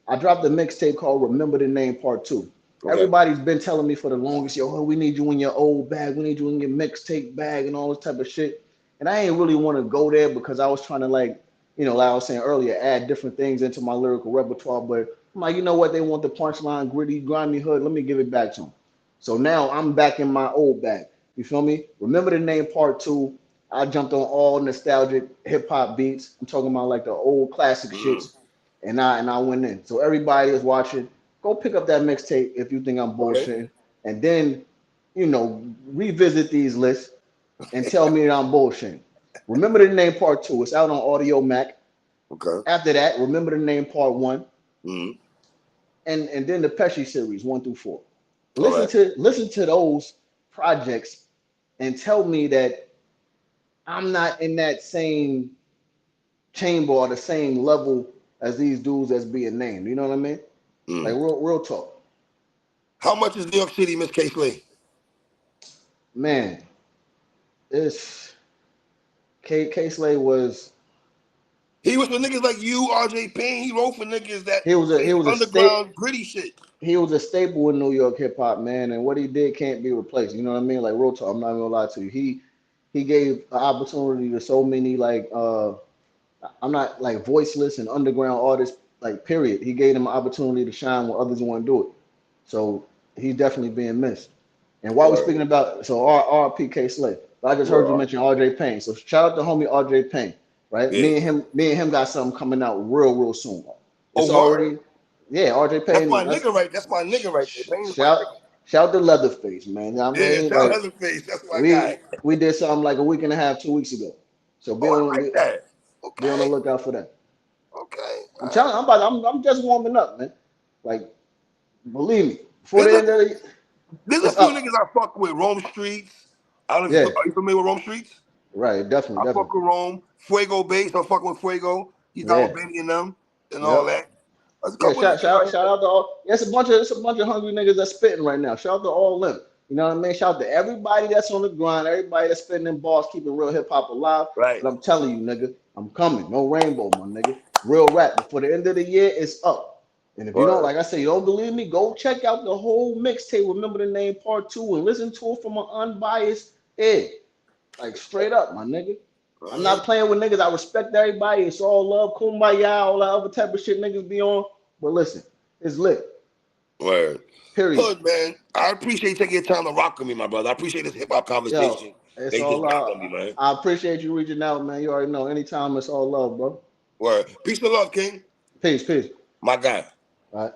Speaker 3: I dropped a mixtape called Remember the Name Part 2.
Speaker 2: Okay.
Speaker 3: Everybody's been telling me for the longest, yo, we need you in your old bag, we need you in your mixtape bag and all this type of shit. And I ain't really want to go there because I was trying to like I was saying earlier, add different things into my lyrical repertoire. But I'm like, you know what? They want the punchline, gritty, grimy hood. Let me give it back to them. So now I'm back in my old bag. You feel me? Remember the Name Part 2. I jumped on all nostalgic hip hop beats. I'm talking about like the old classic
Speaker 2: Mm-hmm.
Speaker 3: shits. And I went in. So everybody is watching. Go pick up that mixtape if you think I'm
Speaker 2: Okay.
Speaker 3: bullshitting. And then, revisit these lists and tell me that I'm bullshitting. Remember the Name Part 2. It's out on Audio Mac.
Speaker 2: Okay.
Speaker 3: After that, remember the Name Part 1.
Speaker 2: Mm-hmm.
Speaker 3: And then the Pesci series 1 through 4.
Speaker 2: All
Speaker 3: Listen
Speaker 2: right.
Speaker 3: to those projects and tell me that I'm not in that same chamber or the same level as these dudes that's being named. You know what I mean? Like
Speaker 2: Mm.
Speaker 3: real talk.
Speaker 2: How much is New York City, Miss K Slay?
Speaker 3: Man, it's K Slay was
Speaker 2: He was for niggas like you, RJ Payne. He wrote for niggas that
Speaker 3: he was a he
Speaker 2: made
Speaker 3: was a state
Speaker 2: underground gritty shit.
Speaker 3: he was a staple in New York hip hop, man, and what he did can't be replaced. You know what I mean? Like real talk, I'm not gonna lie to you. He gave an opportunity to so many I'm not like voiceless and underground artists, like period. He gave them an opportunity to shine when others want to do it. So he's definitely being missed. And while we're
Speaker 2: Word.
Speaker 3: speaking about RPK Slay, I just heard you
Speaker 2: Word.
Speaker 3: mention RJ Payne. So shout out to homie RJ Payne, right?
Speaker 2: Yeah.
Speaker 3: Me and him got something coming out real soon.
Speaker 2: Oh,
Speaker 3: It's
Speaker 2: word?
Speaker 3: already RJ
Speaker 2: That's
Speaker 3: Payne.
Speaker 2: my nigga right. That's my nigga right there. Payne is my
Speaker 3: Shout
Speaker 2: nigga.
Speaker 3: shout to Leatherface, man. You know what I
Speaker 2: Yeah,
Speaker 3: mean?
Speaker 2: shout
Speaker 3: Like
Speaker 2: Leatherface. That's my guy.
Speaker 3: we did something like a week and a half, 2 weeks ago. So
Speaker 2: Oh, I like that.
Speaker 3: be on the
Speaker 2: Okay.
Speaker 3: lookout for that.
Speaker 2: Okay.
Speaker 3: I'm
Speaker 2: All right.
Speaker 3: telling I'm just warming up, man. Like, believe me, before
Speaker 2: There's
Speaker 3: the
Speaker 2: a
Speaker 3: end of the
Speaker 2: there's a
Speaker 3: it's
Speaker 2: few niggas
Speaker 3: up.
Speaker 2: I fuck with. Rome Streets. I don't know if
Speaker 3: Yeah,
Speaker 2: you, are you familiar with Rome Streets?
Speaker 3: right,
Speaker 2: I
Speaker 3: definitely.
Speaker 2: fuck with Rome. Fuego Bass. I fuck with Fuego. He's down with
Speaker 3: Yeah.
Speaker 2: Benny and them and all
Speaker 3: Yep.
Speaker 2: that. There's a
Speaker 3: Yeah,
Speaker 2: couple of niggas out
Speaker 3: shout
Speaker 2: here.
Speaker 3: out to all. Yeah, it's a bunch of hungry niggas that's spitting right now. Shout out to all them. You know what I mean? Shout out to everybody that's on the grind, everybody that's spitting them bars, keeping real hip hop alive.
Speaker 2: Right.
Speaker 3: But I'm telling you, nigga, I'm coming. No rainbow, my nigga. Real rap. Before the end of the year, it's up. And if you don't,
Speaker 2: Word.
Speaker 3: like I say, you don't believe me, go check out the whole mixtape. Remember the Name Part 2 and listen to it from an unbiased ear. Like straight up, my nigga.
Speaker 2: All
Speaker 3: I'm
Speaker 2: right.
Speaker 3: not playing with niggas. I respect everybody. It's all love, kumbaya, all that other type of shit niggas be on. But listen, it's lit.
Speaker 2: Word.
Speaker 3: Period.
Speaker 2: Hood, man. I appreciate you taking your time to rock with me, my brother. I appreciate this hip hop
Speaker 3: Yo,
Speaker 2: conversation.
Speaker 3: it's
Speaker 2: They just
Speaker 3: all
Speaker 2: got on me,
Speaker 3: love.
Speaker 2: man.
Speaker 3: I appreciate you reaching out, man. You already know. Anytime it's all love, bro.
Speaker 2: Word. Peace and love, King.
Speaker 3: Peace.
Speaker 2: My guy.
Speaker 3: All right.